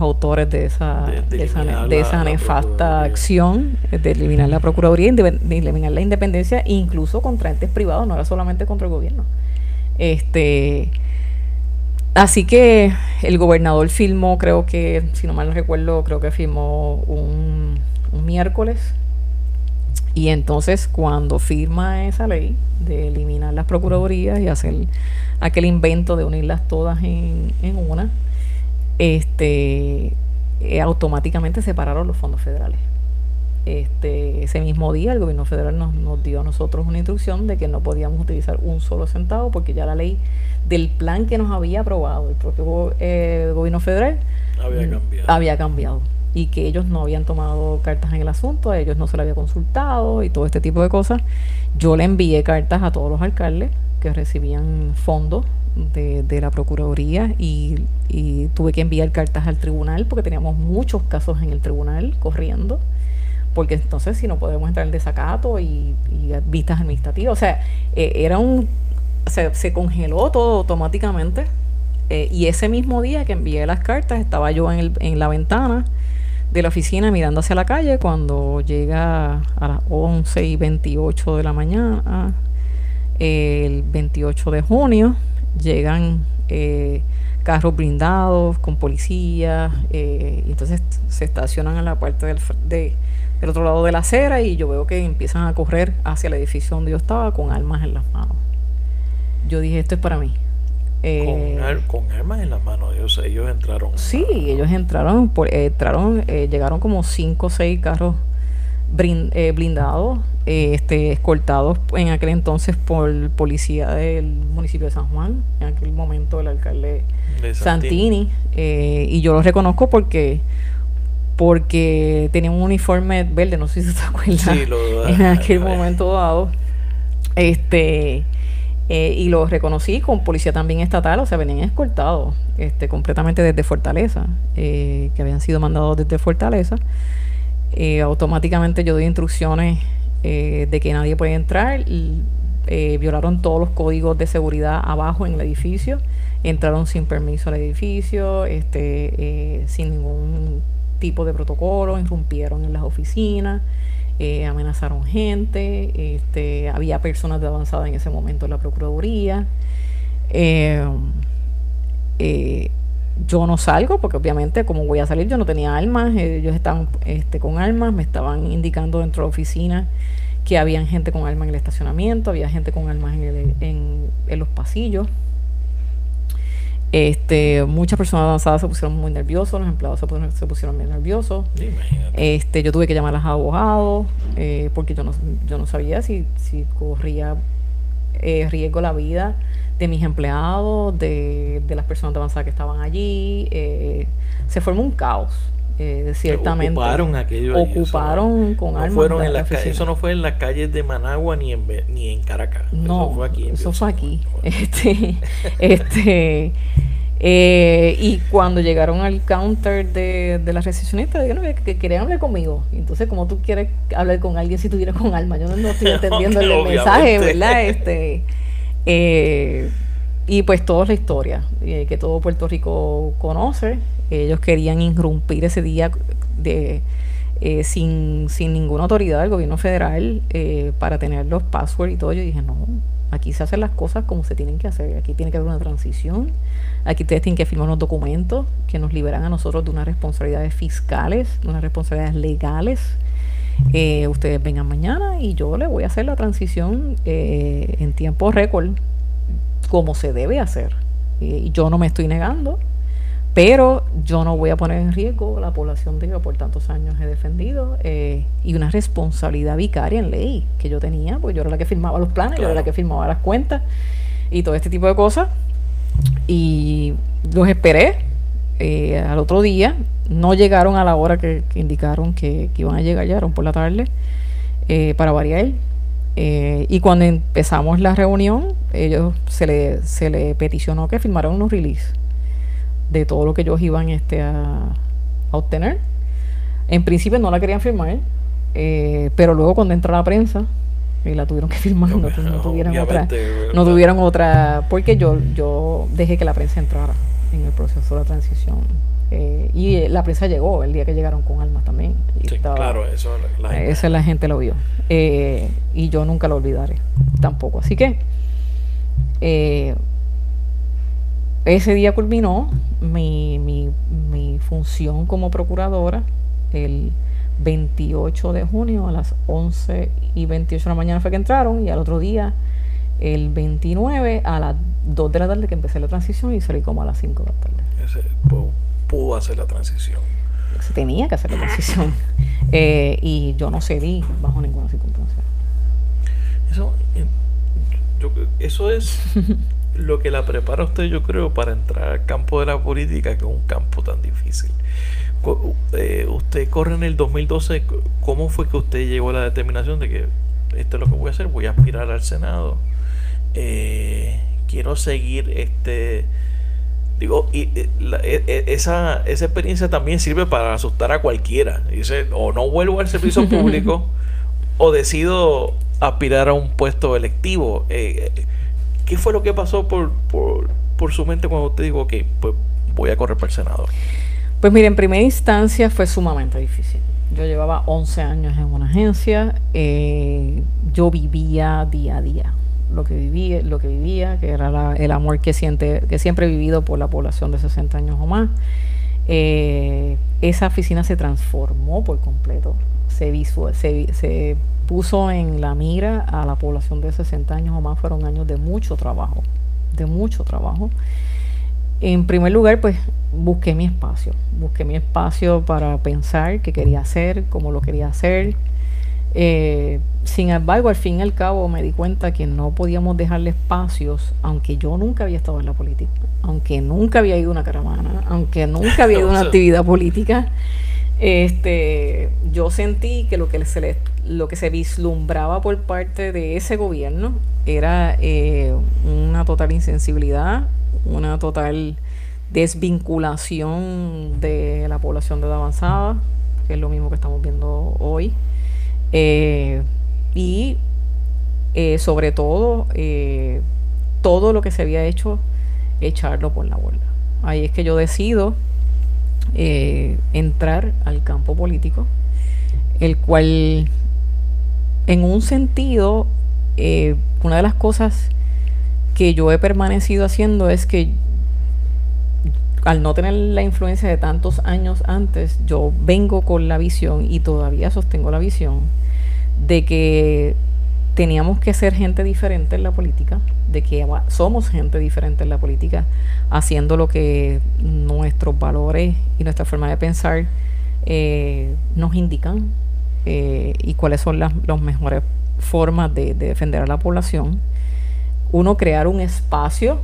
autores de esa nefasta acción de eliminar la Procuraduría, de eliminar la independencia, incluso contra entes privados, no era solamente contra el gobierno. Así que el gobernador firmó, creo que, si no mal no recuerdo, creo que firmó un miércoles. Y entonces cuando firma esa ley de eliminar las procuradurías y hacer aquel invento de unirlas todas en una, automáticamente separaron los fondos federales. Ese mismo día el gobierno federal nos dio a nosotros una instrucción de que no podíamos utilizar un solo centavo, porque ya la ley del plan que nos había aprobado el propio gobierno federal había cambiado. Y que ellos no habían tomado cartas en el asunto, a ellos no se le había consultado y todo este tipo de cosas. Yo le envié cartas a todos los alcaldes que recibían fondos de la Procuraduría, y tuve que enviar cartas al tribunal porque teníamos muchos casos en el tribunal corriendo, porque entonces si no podemos entrar en desacato y vistas administrativas, o sea, se congeló todo automáticamente. Y ese mismo día que envié las cartas estaba yo en la ventana de la oficina mirando hacia la calle cuando llega a las 11:28 de la mañana, el 28 de junio, llegan carros blindados con policías, y entonces se estacionan en la parte del otro lado de la acera, y yo veo que empiezan a correr hacia el edificio donde yo estaba con armas en las manos. Yo dije, esto es para mí. Con armas en las manos, ellos entraron. Sí, ellos entraron, llegaron como 5 o 6 carros blindados, escoltados en aquel entonces por policía del municipio de San Juan, en aquel momento el alcalde de Santini, y yo los reconozco porque tenían un uniforme verde, no sé si se acuerdan, sí, en aquel momento dado, y los reconocí con policía también estatal, o sea, venían escoltados completamente desde Fortaleza, que habían sido mandados desde Fortaleza. Automáticamente yo doy instrucciones de que nadie puede entrar. Violaron todos los códigos de seguridad abajo en el edificio, entraron sin permiso al edificio, sin ningún tipo de protocolo, irrumpieron en las oficinas, amenazaron gente, había personas de avanzada en ese momento en la Procuraduría. Yo no salgo porque obviamente como voy a salir yo no tenía armas, ellos estaban con armas, me estaban indicando dentro de la oficina que había gente con armas en el estacionamiento, había gente con armas en los pasillos. Muchas personas avanzadas se pusieron muy nerviosos, los empleados se pusieron muy nerviosos. Yo tuve que llamar a los abogados porque yo no sabía si corría riesgo la vida de mis empleados, de las personas avanzadas que estaban allí. Se formó un caos, ciertamente. Ocuparon con no armas. Fueron en eso no fue en las calles de Managua ni en Caracas. No, eso fue aquí. Y cuando llegaron al counter de la recepcionista, dijeron que querían hablar conmigo. Entonces, ¿cómo tú quieres hablar con alguien si tú vienes con armas? Yo no estoy entendiendo el mensaje, ¿verdad? Y pues toda la historia que todo Puerto Rico conoce. Ellos querían irrumpir ese día sin ninguna autoridad del gobierno federal para tener los passwords y todo. Yo dije, no, aquí se hacen las cosas como se tienen que hacer. Aquí tiene que haber una transición. Aquí ustedes tienen que firmar unos documentos que nos liberan a nosotros de unas responsabilidades fiscales, de unas responsabilidades legales. Ustedes vengan mañana y yo les voy a hacer la transición en tiempo récord, como se debe hacer. Y yo no me estoy negando, pero yo no voy a poner en riesgo la población que por tantos años he defendido, y una responsabilidad vicaria en ley que yo tenía, pues yo era la que firmaba los planes, claro. Yo era la que firmaba las cuentas y todo este tipo de cosas. Y los esperé. Al otro día no llegaron a la hora que indicaron que iban a llegar, llegaron por la tarde, para variar. Y cuando empezamos la reunión, ellos se le peticionó que firmaran unos release de todo lo que ellos iban a obtener. En principio no la querían firmar, pero luego cuando entró la prensa la tuvieron que firmar. No tuvieron otra, porque yo dejé que la prensa entrara en el proceso de la transición. Y la prensa llegó el día que llegaron con armas también. Y claro, esa la gente lo vio. Y yo nunca lo olvidaré tampoco. Así que ese día culminó mi función como procuradora el 28 de junio a las 11:28 de la mañana fue que entraron, y al otro día el 29 a las 2 de la tarde que empecé la transición y salí como a las 5 de la tarde. Pudo hacer la transición. Se tenía que hacer la transición. Y yo no cedí bajo ninguna circunstancia. Eso es lo que la prepara usted, yo creo, para entrar al campo de la política, que es un campo tan difícil. Usted corre en el 2012. ¿Cómo fue que usted llegó a la determinación de que esto es lo que voy a hacer? Voy a aspirar al Senado. Quiero seguir esa experiencia también sirve para asustar a cualquiera. Dice, o no vuelvo al servicio público o decido aspirar a un puesto electivo. ¿Qué fue lo que pasó por su mente cuando usted dijo, ok, pues voy a correr para el Senado? Pues mire, en primera instancia fue sumamente difícil. Yo llevaba 11 años en una agencia. Yo vivía día a día lo que vivía, que era el amor que siempre he vivido por la población de 60 años o más. Esa oficina se transformó por completo. Se puso en la mira a la población de 60 años o más. Fueron años de mucho trabajo. En primer lugar, pues busqué mi espacio para pensar qué quería hacer, cómo lo quería hacer. Sin embargo, al fin y al cabo me di cuenta que no podíamos dejarle espacios, aunque yo nunca había estado en la política, aunque nunca había ido a una caravana, aunque nunca había ido a una actividad política. Yo sentí que lo que se vislumbraba por parte de ese gobierno era una total insensibilidad, una total desvinculación de la población de edad avanzada, que es lo mismo que estamos viendo hoy. Y sobre todo todo lo que se había hecho, echarlo por la borda. Ahí es que yo decido entrar al campo político, el cual, en un sentido, una de las cosas que yo he permanecido haciendo es que, al no tener la influencia de tantos años antes, yo vengo con la visión, y todavía sostengo la visión, de que teníamos que ser gente diferente en la política, de que somos gente diferente en la política, haciendo lo que nuestros valores y nuestra forma de pensar nos indican, y cuáles son las mejores formas de defender a la población. Uno, crear un espacio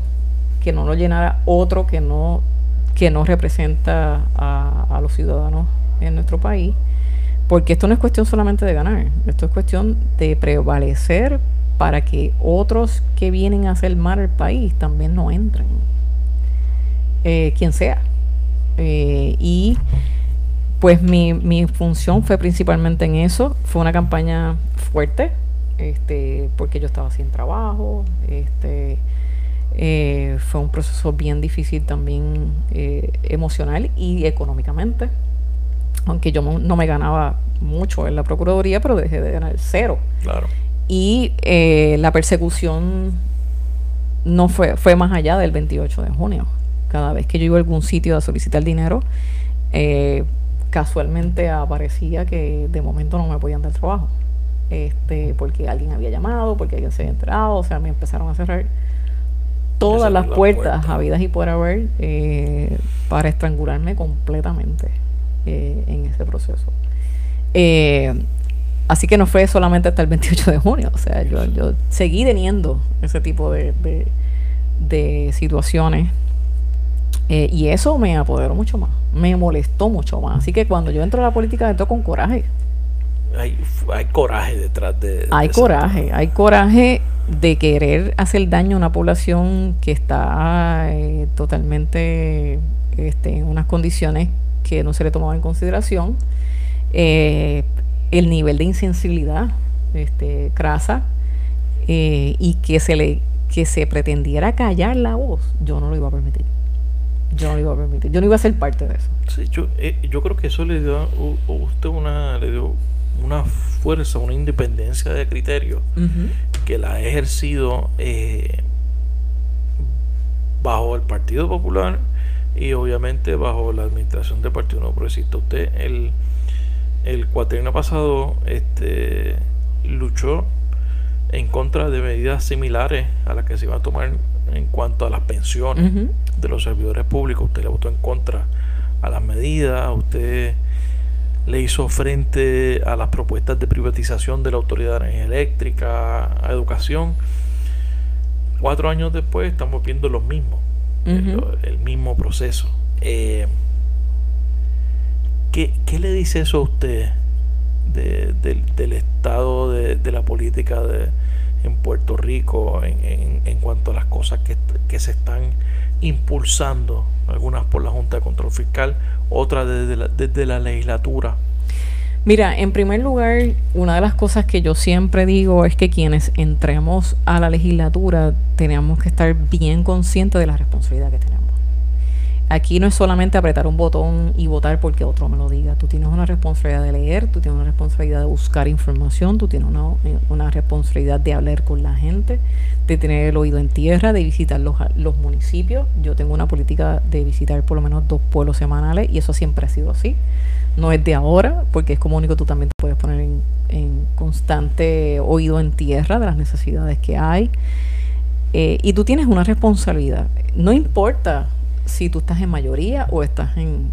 que no lo llenara otro que no representa a los ciudadanos en nuestro país, porque esto no es cuestión solamente de ganar, esto es cuestión de prevalecer para que otros que vienen a hacer mal al país también no entren, quien sea. Y pues mi función fue principalmente en eso. Fue una campaña fuerte, porque yo estaba sin trabajo, fue un proceso bien difícil también, emocional y económicamente, aunque yo no me ganaba mucho en la Procuraduría, pero dejé de ganar cero. Claro. Y la persecución no fue más allá del 28 de junio. Cada vez que yo iba a algún sitio a solicitar dinero, casualmente aparecía que de momento no me podían dar trabajo, porque alguien había llamado, porque alguien se había enterado. O sea, me empezaron a cerrar todas las puertas habidas y por haber, para estrangularme completamente en ese proceso. Así que no fue solamente hasta el 28 de junio. O sea, yo seguí teniendo ese tipo de situaciones, y eso me apoderó mucho más, me molestó mucho más. Así que cuando yo entro a la política, entro con coraje. Hay coraje detrás de hay coraje de querer hacer daño a una población que está totalmente en unas condiciones que no se le tomaba en consideración. El nivel de insensibilidad crasa, y que se pretendiera callar la voz, yo no lo iba a permitir. Yo no iba a ser parte de eso. Sí, yo creo que eso le dio a usted una fuerza, una independencia de criterio, que la ha ejercido bajo el Partido Popular y obviamente bajo la administración del Partido Nuevo Progresista. Usted el cuatrienio pasado luchó en contra de medidas similares a las que se iban a tomar en cuanto a las pensiones de los servidores públicos. Usted le votó en contra a las medidas, usted le hizo frente a las propuestas de privatización de la Autoridad de Energía Eléctrica, a educación. 4 años después estamos viendo lo mismo, el mismo proceso. ¿Qué le dice eso a usted del estado de la política en Puerto Rico en cuanto a las cosas que se están impulsando, algunas por la Junta de Control Fiscal, otras desde la legislatura? Mira, en primer lugar, una de las cosas que yo siempre digo es que quienes entremos a la legislatura tenemos que estar bien conscientes de la responsabilidad que tenemos. Aquí no es solamente apretar un botón y votar porque otro me lo diga. Tú tienes una responsabilidad de leer, tú tienes una responsabilidad de buscar información, tú tienes una responsabilidad de hablar con la gente, de tener el oído en tierra, de visitar los municipios. Yo tengo una política de visitar por lo menos 2 pueblos semanales, y eso siempre ha sido así. No es de ahora, porque es como único, tú también te puedes poner en constante oído en tierra de las necesidades que hay. Y tú tienes una responsabilidad. No importa si tú estás en mayoría o estás en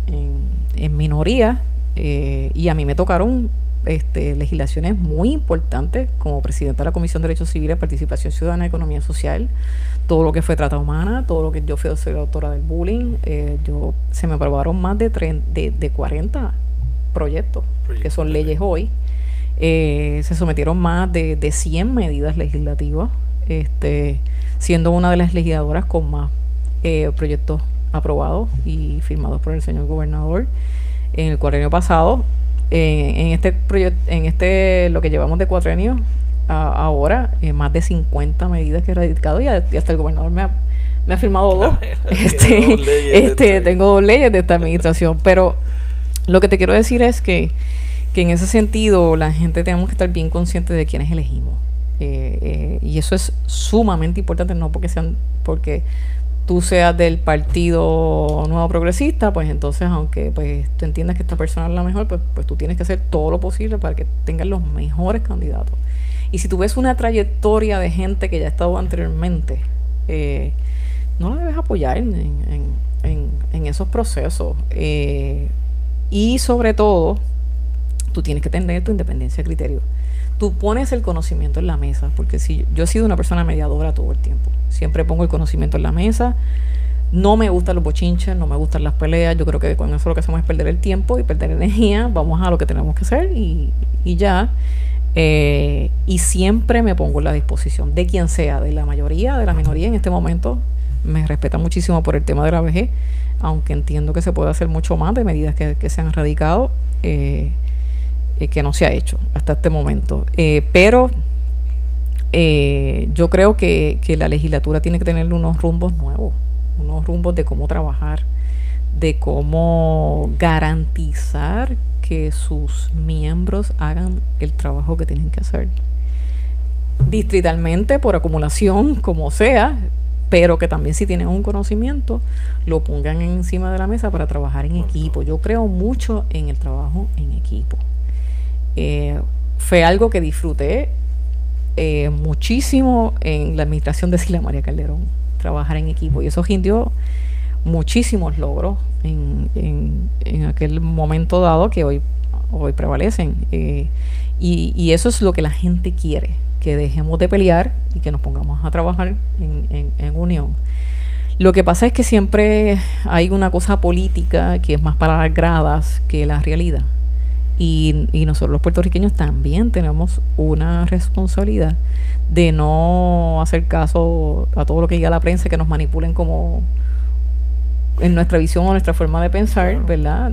minoría, y a mí me tocaron legislaciones muy importantes como presidenta de la Comisión de Derechos Civiles, Participación Ciudadana y Economía Social, todo lo que fue trata humana, todo lo que yo soy la autora del bullying. Se me aprobaron más de 40 proyectos que son leyes hoy. Se sometieron más de 100 medidas legislativas, siendo una de las legisladoras con más proyectos aprobados y firmados por el señor gobernador en el cuatrienio pasado. En este proyecto, lo que llevamos de cuatrienio ahora, más de 50 medidas que he radicado, y hasta el gobernador me me ha firmado dos. Tengo 2 leyes de esta administración, pero lo que te quiero decir es que en ese sentido la gente tenemos que estar bien conscientes de quiénes elegimos. Y eso es sumamente importante, no porque tú seas del Partido Nuevo Progresista, pues entonces, aunque pues tú entiendas que esta persona es la mejor, pues tú tienes que hacer todo lo posible para que tengan los mejores candidatos. Y si tú ves una trayectoria de gente que ya ha estado anteriormente, no la debes apoyar en esos procesos. Y sobre todo, tú tienes que tener tu independencia de criterio. Tú pones el conocimiento en la mesa, porque si yo he sido una persona mediadora todo el tiempo, siempre pongo el conocimiento en la mesa. No me gustan los bochinches, no me gustan las peleas. Yo creo que con eso lo que hacemos es perder el tiempo y perder energía. Vamos a lo que tenemos que hacer y ya. Y siempre me pongo en la disposición de quien sea, de la mayoría, de la minoría. En este momento me respeta muchísimo por el tema de la vejez, aunque entiendo que se puede hacer mucho más de medidas que se han radicado, que no se ha hecho hasta este momento. Pero yo creo que la legislatura tiene que tener unos rumbos nuevos, unos rumbos de cómo trabajar, de cómo garantizar que sus miembros hagan el trabajo que tienen que hacer. Distritalmente, por acumulación, como sea, pero que también si tienen un conocimiento, lo pongan encima de la mesa para trabajar en equipo. Yo creo mucho en el trabajo en equipo. Fue algo que disfruté muchísimo en la administración de Sila María Calderón, trabajar en equipo, y eso rindió muchísimos logros en aquel momento dado que hoy prevalecen, y eso es lo que la gente quiere, que dejemos de pelear y que nos pongamos a trabajar en unión. Lo que pasa es que siempre hay una cosa política que es más para las gradas que la realidad. Y nosotros los puertorriqueños también tenemos una responsabilidad de no hacer caso a todo lo que diga la prensa, que nos manipulen como en nuestra visión o nuestra forma de pensar, claro, ¿verdad?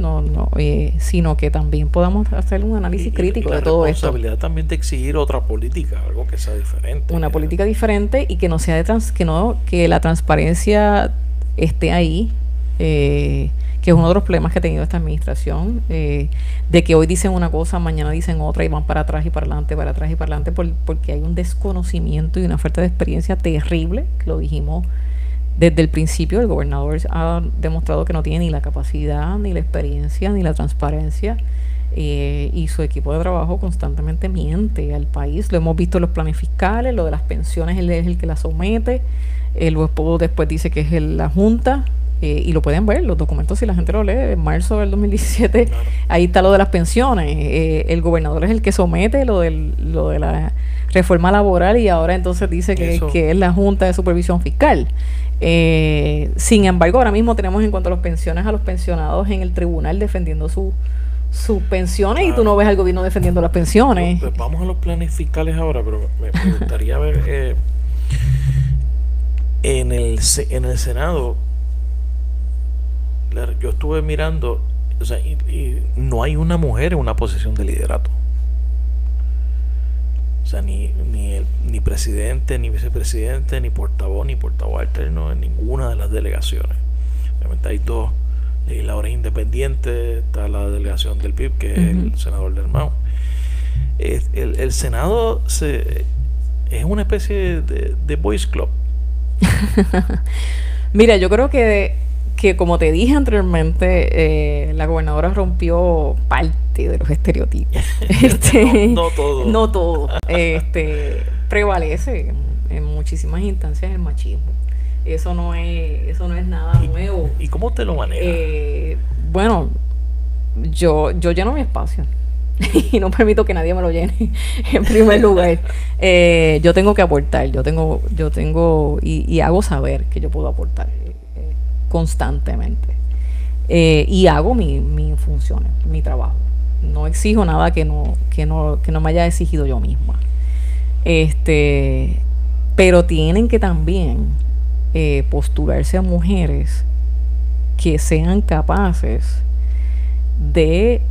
Sino que también podamos hacer un análisis crítico de todo esto. La responsabilidad también de exigir otra política, algo que sea diferente. Una política diferente y que no sea que la transparencia esté ahí, que es uno de los problemas que ha tenido esta administración, de que hoy dicen una cosa, mañana dicen otra y van para atrás y para adelante, porque hay un desconocimiento y una falta de experiencia terrible, que lo dijimos desde el principio. El gobernador ha demostrado que no tiene ni la capacidad, ni la experiencia, ni la transparencia, y su equipo de trabajo constantemente miente al país. Lo hemos visto en los planes fiscales, lo de las pensiones, él es el que las somete, luego después dice que es la Junta. Y lo pueden ver, los documentos, si la gente lo lee, en marzo del 2017, claro, ahí está lo de las pensiones. El gobernador es el que somete lo de la reforma laboral, y ahora entonces dice que es la Junta de Supervisión Fiscal. Sin embargo, ahora mismo tenemos en cuanto a las pensiones a los pensionados en el tribunal defendiendo sus pensiones, claro, y tú no ves al gobierno defendiendo las pensiones. Pues vamos a los planes fiscales ahora, pero me gustaría ver en el Senado. Yo estuve mirando, o sea, y no hay una mujer en una posición de liderato. O sea, ni presidente, ni vicepresidente, ni portavoz alterno en ninguna de las delegaciones. Obviamente hay 2 legisladores independientes, está la delegación del PIB, que es el senador del MAU. El Senado es una especie de boys club. Mira, yo creo que como te dije anteriormente, la gobernadora rompió parte de los estereotipos. No todo. No todo. Prevalece en muchísimas instancias el machismo. Eso no es nada nuevo. ¿Y cómo te lo manejas? Bueno, yo lleno mi espacio y no permito que nadie me lo llene. En primer lugar, yo tengo que aportar. Yo tengo y hago saber que yo puedo aportar constantemente, y hago mis funciones, mi trabajo. No exijo nada que no me haya exigido yo misma. Pero tienen que también postularse a mujeres que sean capaces de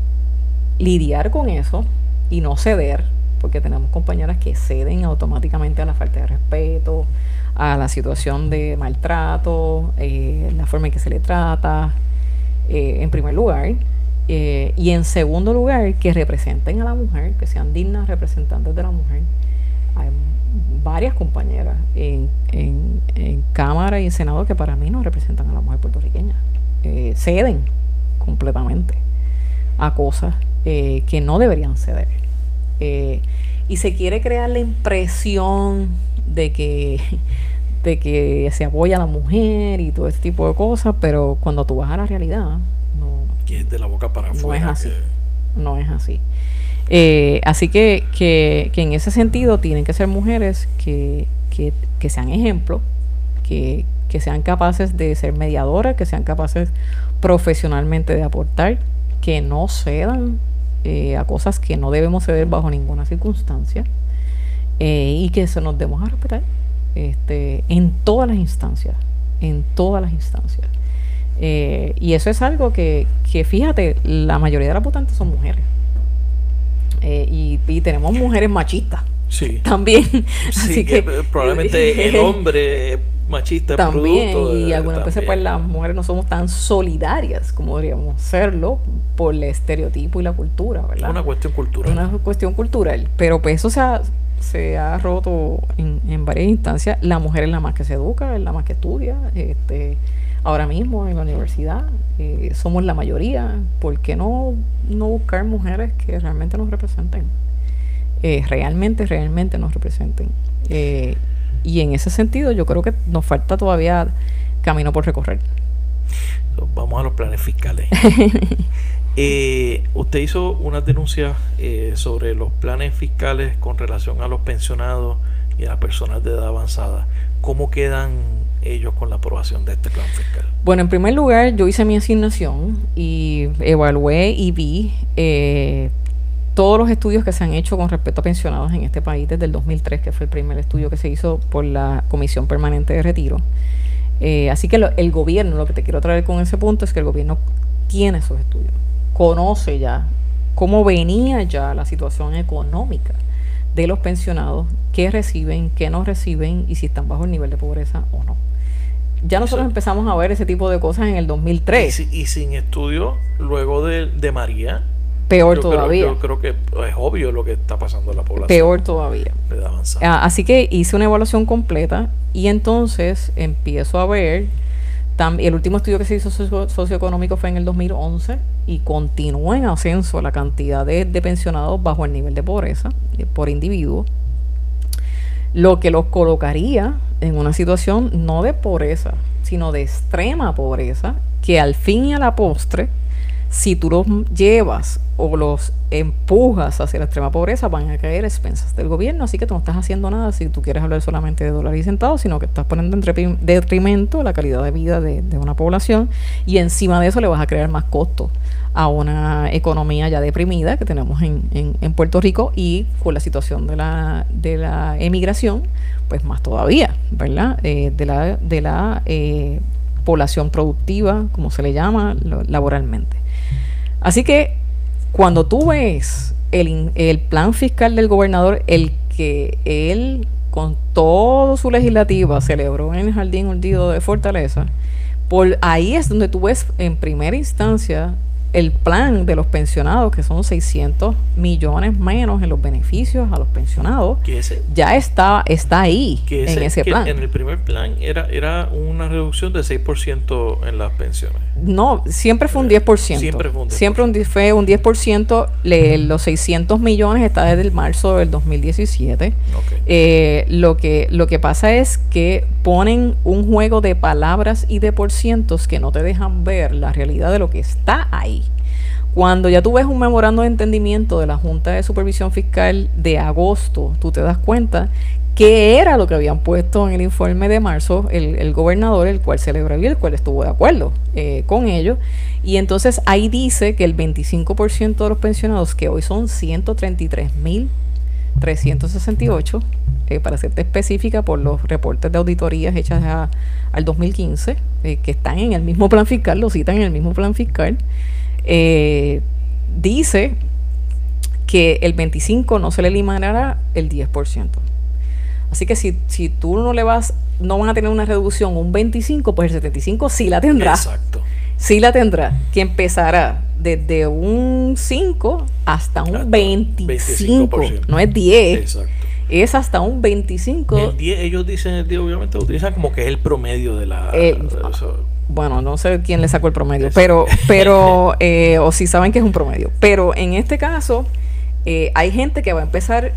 lidiar con eso y no ceder, porque tenemos compañeras que ceden automáticamente a la falta de respeto, a la situación de maltrato, la forma en que se le trata, en primer lugar. Y en segundo lugar, que representen a la mujer, que sean dignas representantes de la mujer. Hay varias compañeras en Cámara y en Senado que para mí no representan a la mujer puertorriqueña. Ceden completamente a cosas que no deberían ceder. Y se quiere crear la impresión de que se apoya a la mujer y todo ese tipo de cosas, pero cuando tú vas a la realidad, que es de la boca para afuera. No es así. No es así. Así que en ese sentido tienen que ser mujeres que sean ejemplos, que sean capaces de ser mediadoras, que sean capaces profesionalmente de aportar, que no cedan a cosas que no debemos ceder bajo ninguna circunstancia, y que se nos demos a respetar en todas las instancias, y eso es algo que fíjate, la mayoría de las votantes son mujeres, y tenemos mujeres machistas, sí, también, sí, así que probablemente el hombre machista también, producto y algunas veces pues las mujeres no somos tan solidarias como deberíamos serlo por el estereotipo y la cultura, ¿verdad? Es una cuestión cultural. Una cuestión cultural, pero pues eso se ha roto en varias instancias. La mujer es la más que se educa, es la más que estudia. Ahora mismo en la universidad somos la mayoría. ¿Por qué no buscar mujeres que realmente nos representen? Realmente nos representen. Y en ese sentido yo creo que nos falta todavía camino por recorrer. Vamos a los planes fiscales. Usted hizo unas denuncias sobre los planes fiscales con relación a los pensionados y a las personas de edad avanzada. ¿Cómo quedan ellos con la aprobación de este plan fiscal? Bueno, en primer lugar, yo hice mi asignación y evalué y vi todos los estudios que se han hecho con respecto a pensionados en este país desde el 2003, que fue el primer estudio que se hizo por la Comisión Permanente de Retiro. Así que el gobierno, lo que te quiero traer con ese punto es que el gobierno tiene esos estudios, conoce ya cómo venía ya la situación económica de los pensionados, qué reciben, qué no reciben y si están bajo el nivel de pobreza o no. Ya nosotros empezamos a ver ese tipo de cosas en el 2003. Y sin estudio, luego de María, peor todavía. Yo creo que es obvio lo que está pasando en la población. Peor todavía. De edad avanzada. Así que hice una evaluación completa y entonces empiezo a ver, el último estudio que se hizo socioeconómico fue en el 2011 y continúa en ascenso la cantidad de pensionados bajo el nivel de pobreza por individuo, lo que los colocaría en una situación no de pobreza, sino de extrema pobreza, que al fin y a la postre, si tú los llevas o los empujas hacia la extrema pobreza, van a caer a expensas del gobierno. Así que tú no estás haciendo nada si tú quieres hablar solamente de dólares y centavos, sino que estás poniendo en detrimento la calidad de vida de una población, y encima de eso le vas a crear más costos a una economía ya deprimida que tenemos en Puerto Rico, y con la situación de la emigración, pues más todavía, ¿verdad? De la población productiva, como se le llama laboralmente. Así que cuando tú ves el plan fiscal del gobernador, el que él con todo su legislativa celebró en el Jardín Urdido de Fortaleza, por ahí es donde tú ves en primera instancia el plan de los pensionados, que son 600 millones menos en los beneficios a los pensionados. Ya está ahí en ese plan. En el primer plan era una reducción de 6% en las pensiones. No, siempre fue un 10%. Siempre fue un 10%. Los 600 millones está desde el marzo del 2017. Okay. Lo que pasa es que ponen un juego de palabras y de porcientos que no te dejan ver la realidad de lo que está ahí. Cuando ya tú ves un memorando de entendimiento de la Junta de Supervisión Fiscal de agosto, tú te das cuenta que era lo que habían puesto en el informe de marzo el gobernador, el cual celebró y el cual estuvo de acuerdo con ello. Y entonces ahí dice que el 25% de los pensionados, que hoy son 133.368, para serte específica por los reportes de auditorías hechas al 2015, que están en el mismo plan fiscal, lo citan en el mismo plan fiscal, dice que el 25% no se le eliminará el 10%. Así que si tú no van a tener una reducción un 25, pues el 75 sí la tendrá. Exacto. Sí la tendrá, que empezará desde un 5 hasta un 25. No es 10. Exacto. Es hasta un 25. El 10, ellos dicen el 10, obviamente lo utilizan como que es el promedio de la... Bueno, no sé quién le sacó el promedio, pero o si saben que es un promedio. Pero en este caso, hay gente que va a empezar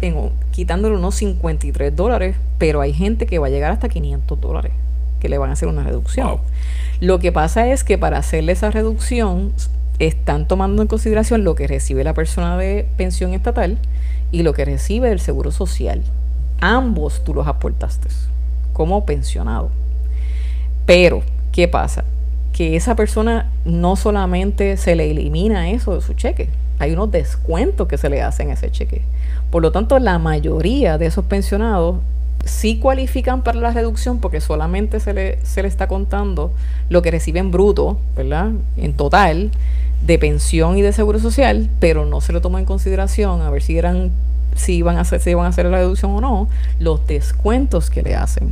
quitándole unos $53, pero hay gente que va a llegar hasta $500, que le van a hacer una reducción. Wow. Lo que pasa es que para hacerle esa reducción, están tomando en consideración lo que recibe la persona de pensión estatal y lo que recibe el Seguro Social. Ambos tú los aportaste como pensionado. Pero, ¿qué pasa? Que esa persona no solamente se le elimina eso de su cheque, hay unos descuentos que se le hacen a ese cheque. Por lo tanto, la mayoría de esos pensionados sí cualifican para la reducción porque solamente se le está contando lo que reciben bruto, ¿verdad? En total, de pensión y de seguro social, pero no se le toma en consideración a ver si iban a hacer la reducción o no, los descuentos que le hacen.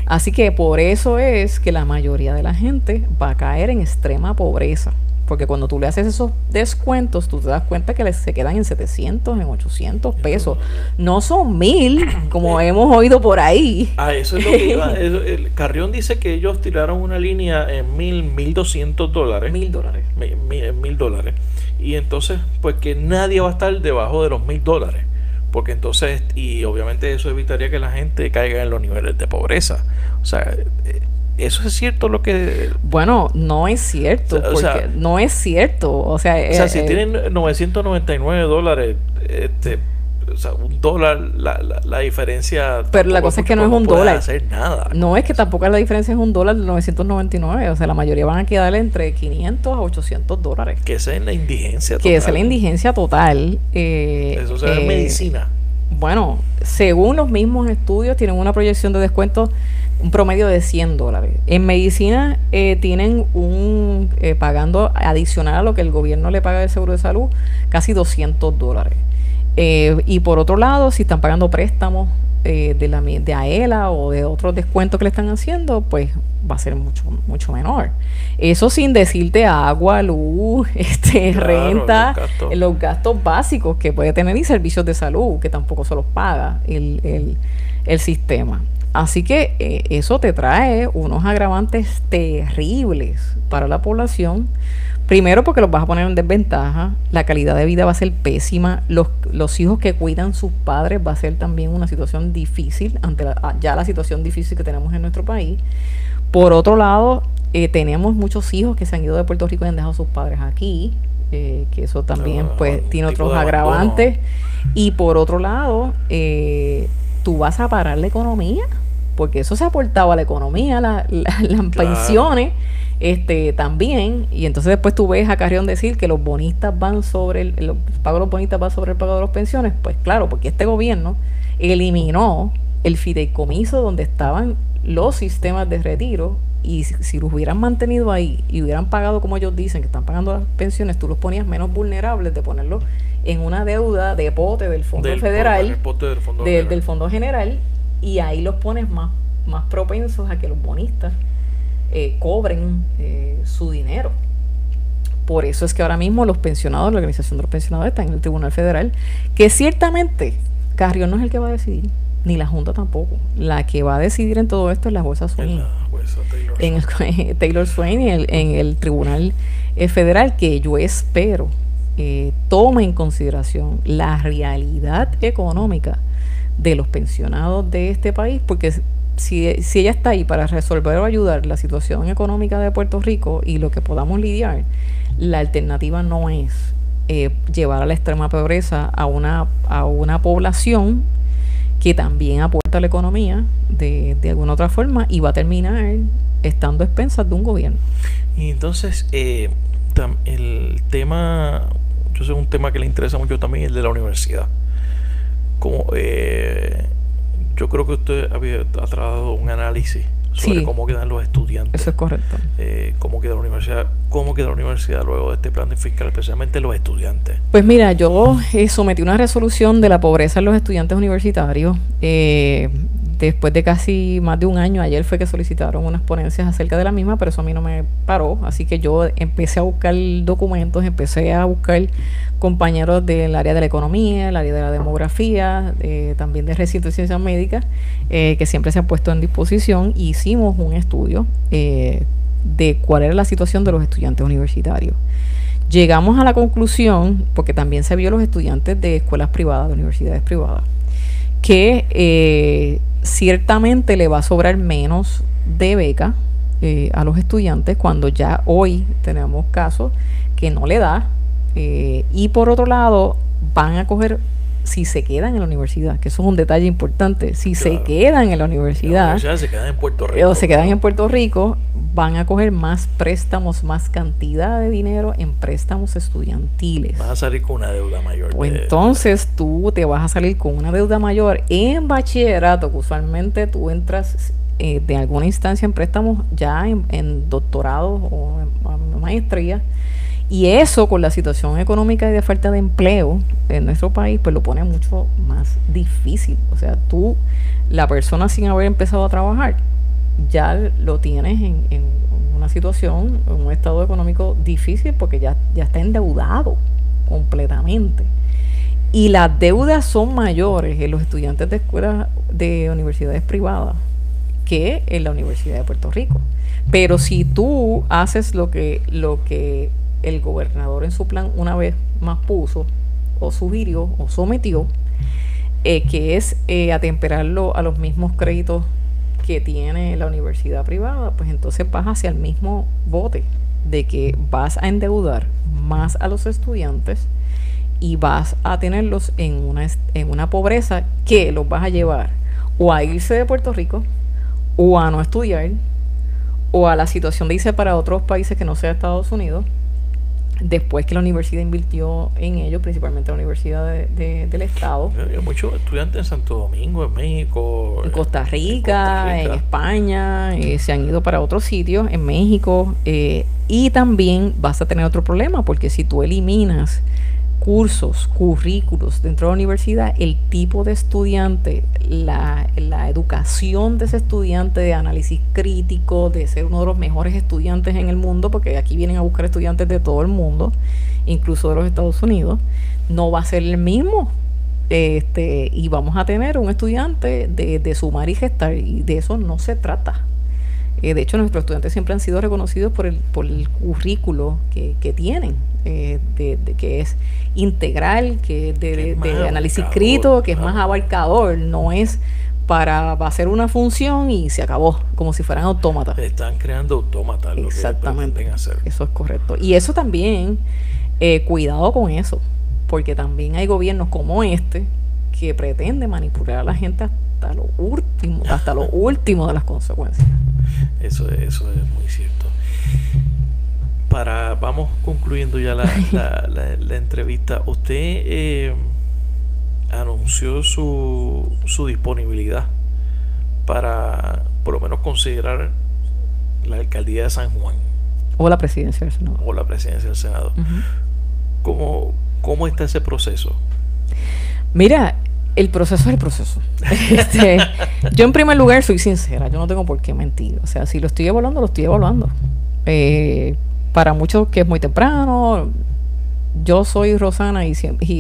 Así que por eso es que la mayoría de la gente va a caer en extrema pobreza. Porque cuando tú le haces esos descuentos, tú te das cuenta que se quedan en 700, en 800 pesos. No son 1,000, como hemos oído por ahí. Eso es lo que iba. El Carrión dice que ellos tiraron una línea en $1,200. $1,000. $1,000. Y entonces, pues que nadie va a estar debajo de los $1,000. Porque entonces, y obviamente eso evitaría que la gente caiga en los niveles de pobreza. O sea, eso es cierto lo que... Bueno, no es cierto, porque no es cierto. O sea, si tienen $999, o sea, $1, la diferencia... Pero la cosa es que no es $1. No hacer nada. No es que tampoco la diferencia es $1 de 999. O sea, la mayoría van a quedar entre $500 a $800. Que esa es la indigencia total. Que esa es la indigencia total. Eso se da en medicina. Bueno, según los mismos estudios, tienen una proyección de descuento, un promedio de $100. En medicina tienen pagando adicional a lo que el gobierno le paga del seguro de salud, casi $200. Y por otro lado, si están pagando préstamos de AELA o de otros descuentos que le están haciendo, pues va a ser mucho menor. Eso sin decirte agua, luz, renta, los gastos básicos que puede tener y servicios de salud, que tampoco se los paga el sistema. Así que eso te trae unos agravantes terribles para la población. Primero porque los vas a poner en desventaja, la calidad de vida va a ser pésima, los hijos que cuidan sus padres va a ser también una situación difícil ante ya la situación difícil que tenemos en nuestro país. Por otro lado, tenemos muchos hijos que se han ido de Puerto Rico y han dejado a sus padres aquí, que eso también tiene otros agravantes. Y por otro lado, tú vas a parar la economía, porque eso se ha aportado a la economía, las pensiones. También, y entonces después tú ves a Carrión decir que los bonistas van sobre el pago de los bonistas va sobre el pago de las pensiones. Pues claro, porque este gobierno eliminó el fideicomiso donde estaban los sistemas de retiro, y si los hubieran mantenido ahí y hubieran pagado como ellos dicen que están pagando las pensiones, tú los ponías menos vulnerables de ponerlos en una deuda de pote del Fondo Federal, del Fondo General, y ahí los pones más propensos a que los bonistas cobren su dinero. Por eso es que ahora mismo los pensionados, la organización de los pensionados está en el Tribunal Federal, que ciertamente Carrión no es el que va a decidir, ni la Junta tampoco. La que va a decidir en todo esto es la jueza Swain, Taylor Swain, en el Tribunal Federal, que yo espero tome en consideración la realidad económica de los pensionados de este país, porque si ella está ahí para resolver o ayudar la situación económica de Puerto Rico y lo que podamos lidiar, la alternativa no es llevar a la extrema pobreza a una población que también aporta a la economía de alguna otra forma y va a terminar estando a expensas de un gobierno. Y entonces el tema, yo sé, un tema que le interesa mucho también, el de la universidad. Como yo creo que usted ha tratado un análisis sobre cómo quedan los estudiantes. Eso es correcto. Cómo queda la universidad luego de este plan fiscal, especialmente los estudiantes. Pues mira, yo sometí una resolución de la pobreza en los estudiantes universitarios. después de casi más de un año, ayer fue que solicitaron unas ponencias acerca de la misma, pero eso a mí no me paró, así que yo empecé a buscar documentos, empecé a buscar compañeros del área de la economía, el área de la demografía, también de recinto de ciencias médicas, que siempre se han puesto en disposición, y hicimos un estudio de cuál era la situación de los estudiantes universitarios. Llegamos a la conclusión, porque también se vio los estudiantes de escuelas privadas, de universidades privadas, que ciertamente le va a sobrar menos de beca a los estudiantes cuando ya hoy tenemos casos que no le da, y por otro lado van a coger, si se quedan en la universidad, que eso es un detalle importante, si se quedan en la universidad, se quedan en Puerto Rico, o se quedan en Puerto Rico, van a coger más préstamos, más cantidad de dinero en préstamos estudiantiles. Vas a salir con una deuda mayor. Pues entonces tú te vas a salir con una deuda mayor en bachillerato, que usualmente tú entras de alguna instancia en préstamos ya en doctorado o en maestría. Y eso, con la situación económica y de falta de empleo en nuestro país, pues lo pone mucho más difícil. O sea, tú, la persona sin haber empezado a trabajar, ya lo tienes en una situación, en un estado económico difícil, porque ya está endeudado completamente. Y las deudas son mayores en los estudiantes de escuelas de universidades privadas que en la Universidad de Puerto Rico. Pero si tú haces lo que el gobernador en su plan una vez más puso, o sugirió, o sometió, que es atemperarlo a los mismos créditos que tiene la universidad privada, pues entonces vas hacia el mismo bote de que vas a endeudar más a los estudiantes y vas a tenerlos en una pobreza que los vas a llevar o a irse de Puerto Rico, o a no estudiar, o a la situación de irse para otros países que no sea Estados Unidos, después que la universidad invirtió en ello, principalmente la Universidad del Estado. Hay muchos estudiantes en Santo Domingo, en México, en Costa Rica, en España, se han ido para otros sitios, en México, y también vas a tener otro problema, porque si tú eliminas cursos, currículos dentro de la universidad, el tipo de estudiante, la educación de ese estudiante de análisis crítico, de ser uno de los mejores estudiantes en el mundo, porque aquí vienen a buscar estudiantes de todo el mundo, incluso de los Estados Unidos, no va a ser el mismo. Y vamos a tener un estudiante de sumar y gestar, y de eso no se trata. De hecho, nuestros estudiantes siempre han sido reconocidos por el currículo que tienen, que es integral, que es de análisis crítico, que es más abarcador, no es va a hacer una función y se acabó, como si fueran autómatas. Están creando autómatas. Exactamente, lo que hacer. Eso es correcto. Y eso también, cuidado con eso, porque también hay gobiernos como que pretende manipular a la gente hasta lo último de las consecuencias. Eso es muy cierto. Vamos concluyendo ya la entrevista. Usted anunció su disponibilidad para por lo menos considerar la alcaldía de San Juan. O la presidencia del Senado. Uh-huh. ¿Cómo está ese proceso? Mira, el proceso es el proceso. Yo en primer lugar soy sincera, yo no tengo por qué mentir. O sea, si lo estoy evaluando, lo estoy evaluando. Para muchos que es muy temprano, yo soy Rosana y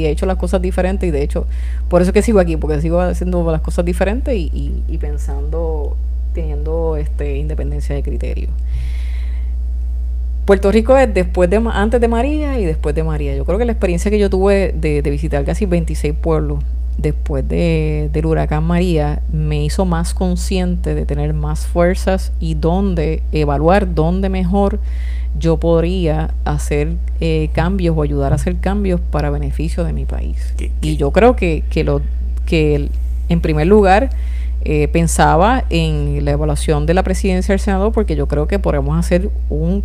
he hecho las cosas diferentes, y de hecho, por eso es que sigo aquí, porque sigo haciendo las cosas diferentes y pensando, teniendo independencia de criterio. Puerto Rico es antes de María y después de María. Yo creo que la experiencia que yo tuve de visitar casi 26 pueblos después del huracán María me hizo más consciente de tener más fuerzas y evaluar dónde mejor yo podría hacer cambios o ayudar a hacer cambios para beneficio de mi país. Y yo creo que en primer lugar pensaba en la evaluación de la presidencia del Senado, porque yo creo que podemos hacer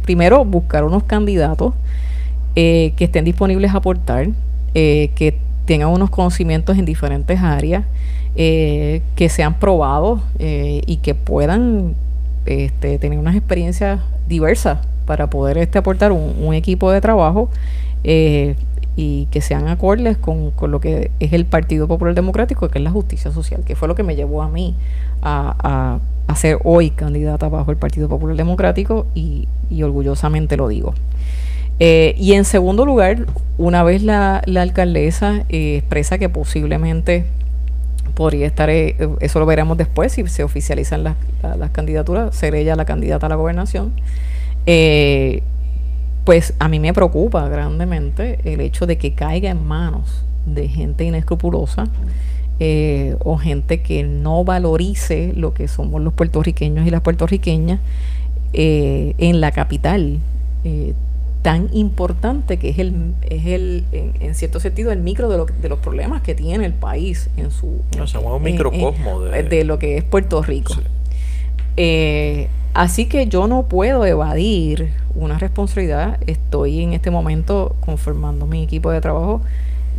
primero buscar unos candidatos que estén disponibles a aportar, que tengan unos conocimientos en diferentes áreas, que sean probados y que puedan tener unas experiencias diversas para poder aportar un equipo de trabajo y que sean acordes con lo que es el Partido Popular Democrático, que es la justicia social, que fue lo que me llevó a mí a ser hoy candidata bajo el Partido Popular Democrático y orgullosamente lo digo. Y en segundo lugar, una vez la alcaldesa expresa que posiblemente podría estar, eso lo veremos después si se oficializan las candidaturas, ser ella la candidata a la gobernación, pues a mí me preocupa grandemente el hecho de que caiga en manos de gente inescrupulosa o gente que no valorice lo que somos los puertorriqueños y las puertorriqueñas en la capital tan importante que es en cierto sentido el micro de los problemas que tiene el país en su somos un microcosmo de lo que es Puerto Rico. Sí. Así que yo no puedo evadir una responsabilidad. Estoy en este momento conformando mi equipo de trabajo,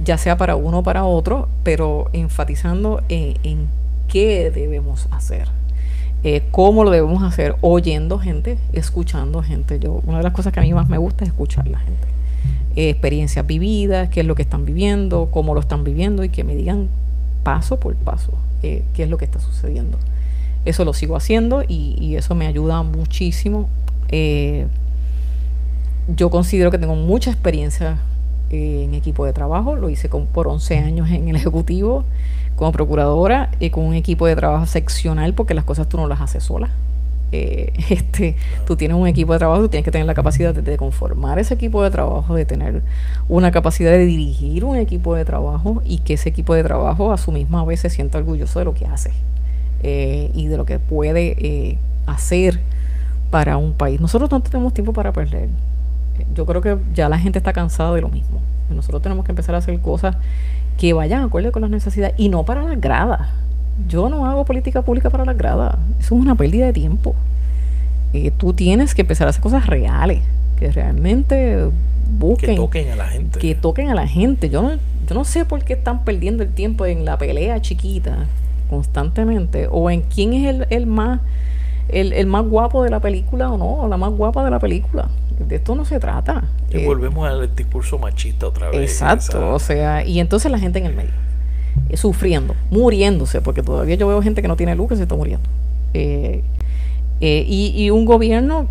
ya sea para uno o para otro, pero enfatizando en qué debemos hacer. Cómo lo debemos hacer, oyendo gente, escuchando gente. Una de las cosas que a mí más me gusta es escuchar a la gente. Experiencias vividas, qué es lo que están viviendo, cómo lo están viviendo y que me digan paso por paso qué es lo que está sucediendo. Eso lo sigo haciendo y eso me ayuda muchísimo. Yo considero que tengo mucha experiencia en equipo de trabajo. Lo hice por 11 años en el Ejecutivo como procuradora y con un equipo de trabajo seccional, porque las cosas tú no las haces sola. Tú tienes un equipo de trabajo, tú tienes que tener la capacidad de conformar ese equipo de trabajo, de tener una capacidad de dirigir un equipo de trabajo y que ese equipo de trabajo a su misma vez se sienta orgulloso de lo que hace y de lo que puede hacer para un país. Nosotros no tenemos tiempo para perder. Yo creo que ya la gente está cansada de lo mismo. Nosotros tenemos que empezar a hacer cosas que vayan acorde con las necesidades y no para las gradas. Yo no hago política pública para las gradas. Eso es una pérdida de tiempo. Tú tienes que empezar a hacer cosas reales, que realmente busquen. Que toquen a la gente. Que toquen a la gente. Yo no sé por qué están perdiendo el tiempo en la pelea chiquita constantemente, o en quién es el más guapo de la película o no, o la más guapa de la película. De esto no se trata. Y volvemos al discurso machista otra vez. Exacto, o sea, y entonces la gente en el medio, sufriendo, muriéndose, porque todavía yo veo gente que no tiene luz que se está muriendo. Y un gobierno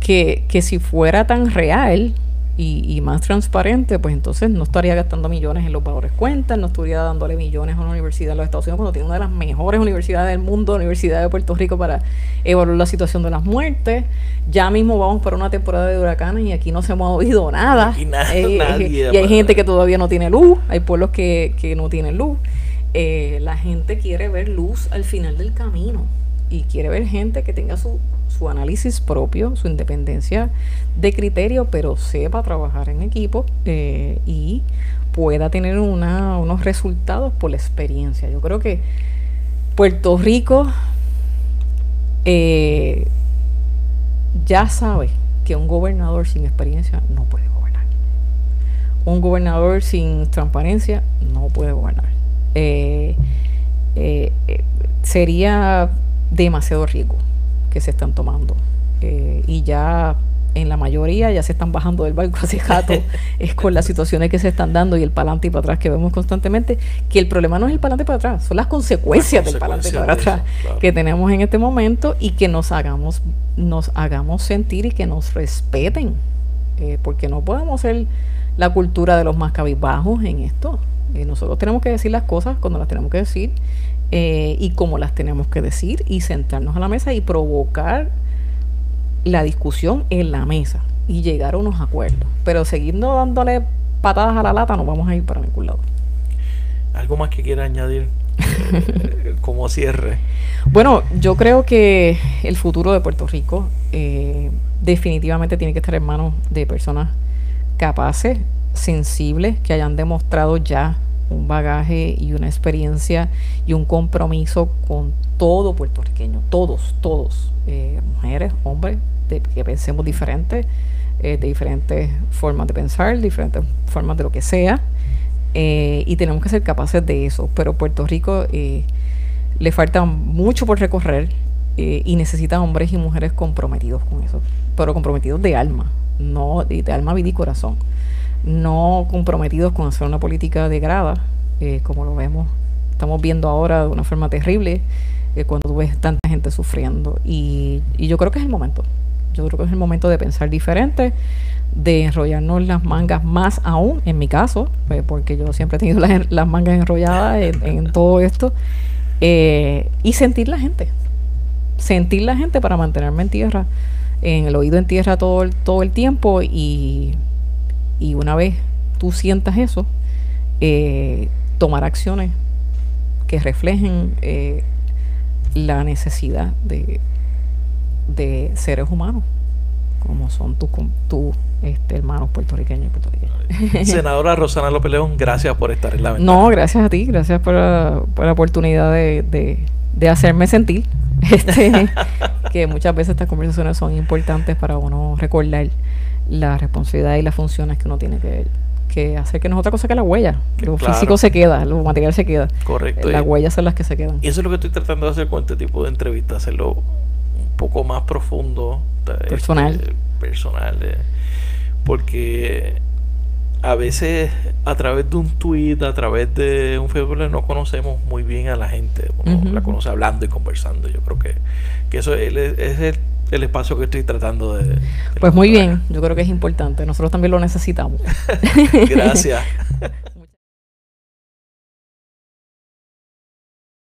que si fuera tan real y más transparente, pues entonces no estaría gastando millones en los valores cuentas, no estaría dándole millones a una universidad de los Estados Unidos cuando tiene una de las mejores universidades del mundo, la Universidad de Puerto Rico, para evaluar la situación de las muertes. Ya mismo vamos para una temporada de huracanes y aquí no se ha movido nada. Nadie, y hay gente que todavía no tiene luz, hay pueblos que no tienen luz. La gente quiere ver luz al final del camino y quiere ver gente que tenga su análisis propio, su independencia de criterio, pero sepa trabajar en equipo y pueda tener unos resultados por la experiencia. Yo creo que Puerto Rico ya sabe que un gobernador sin experiencia no puede gobernar. Un gobernador sin transparencia no puede gobernar. Sería demasiado riesgo que se están tomando y ya en la mayoría ya se están bajando del barco hace rato con las situaciones que se están dando y el pa'lante y para atrás que vemos constantemente, que el problema no es el pa'lante y para atrás, son las consecuencias del pa'lante y para atrás, claro, que tenemos en este momento, y que nos hagamos sentir y que nos respeten, porque no podemos ser la cultura de los más cabizbajos en esto. Nosotros tenemos que decir las cosas cuando las tenemos que decir y cómo las tenemos que decir, y sentarnos a la mesa y provocar la discusión en la mesa y llegar a unos acuerdos, pero seguirnos dándole patadas a la lata no vamos a ir para ningún lado. ¿Algo más que quiera añadir como cierre? Bueno, yo creo que el futuro de Puerto Rico definitivamente tiene que estar en manos de personas capaces, sensibles, que hayan demostrado ya un bagaje y una experiencia y un compromiso con todo puertorriqueño, todos, mujeres, hombres, que pensemos diferente, de diferentes formas de pensar, diferentes formas de lo que sea, y tenemos que ser capaces de eso. Pero Puerto Rico le falta mucho por recorrer y necesita hombres y mujeres comprometidos con eso, pero comprometidos de alma, no de alma, vida y corazón. no comprometidos con hacer una política de grada, como lo estamos viendo ahora de una forma terrible, cuando tú ves tanta gente sufriendo. Y yo creo que es el momento. Yo creo que es el momento de pensar diferente, de enrollarnos las mangas más aún, en mi caso, porque yo siempre he tenido las mangas enrolladas en todo esto, y sentir la gente para mantenerme en tierra, en el oído en tierra todo el tiempo, y una vez tú sientas eso, tomar acciones que reflejen la necesidad de seres humanos como son tus hermanos puertorriqueños y puertorriqueñas. Senadora Rosana López León, gracias por estar en la ventana. No, gracias a ti, gracias por la oportunidad de hacerme sentir que muchas veces estas conversaciones son importantes para uno recordar la responsabilidad y las funciones que uno tiene que hacer, que no es otra cosa que la huella. Lo físico se queda, lo material se queda. Correcto. Las huellas son las que se quedan. Y eso es lo que estoy tratando de hacer con este tipo de entrevistas, hacerlo un poco más profundo, personal, porque a veces a través de un tweet, a través de un Facebook, no conocemos muy bien a la gente. Uno la conoce hablando y conversando. Yo creo que eso es el espacio que estoy tratando de pues muy bien, yo creo que es importante. Nosotros también lo necesitamos. Gracias.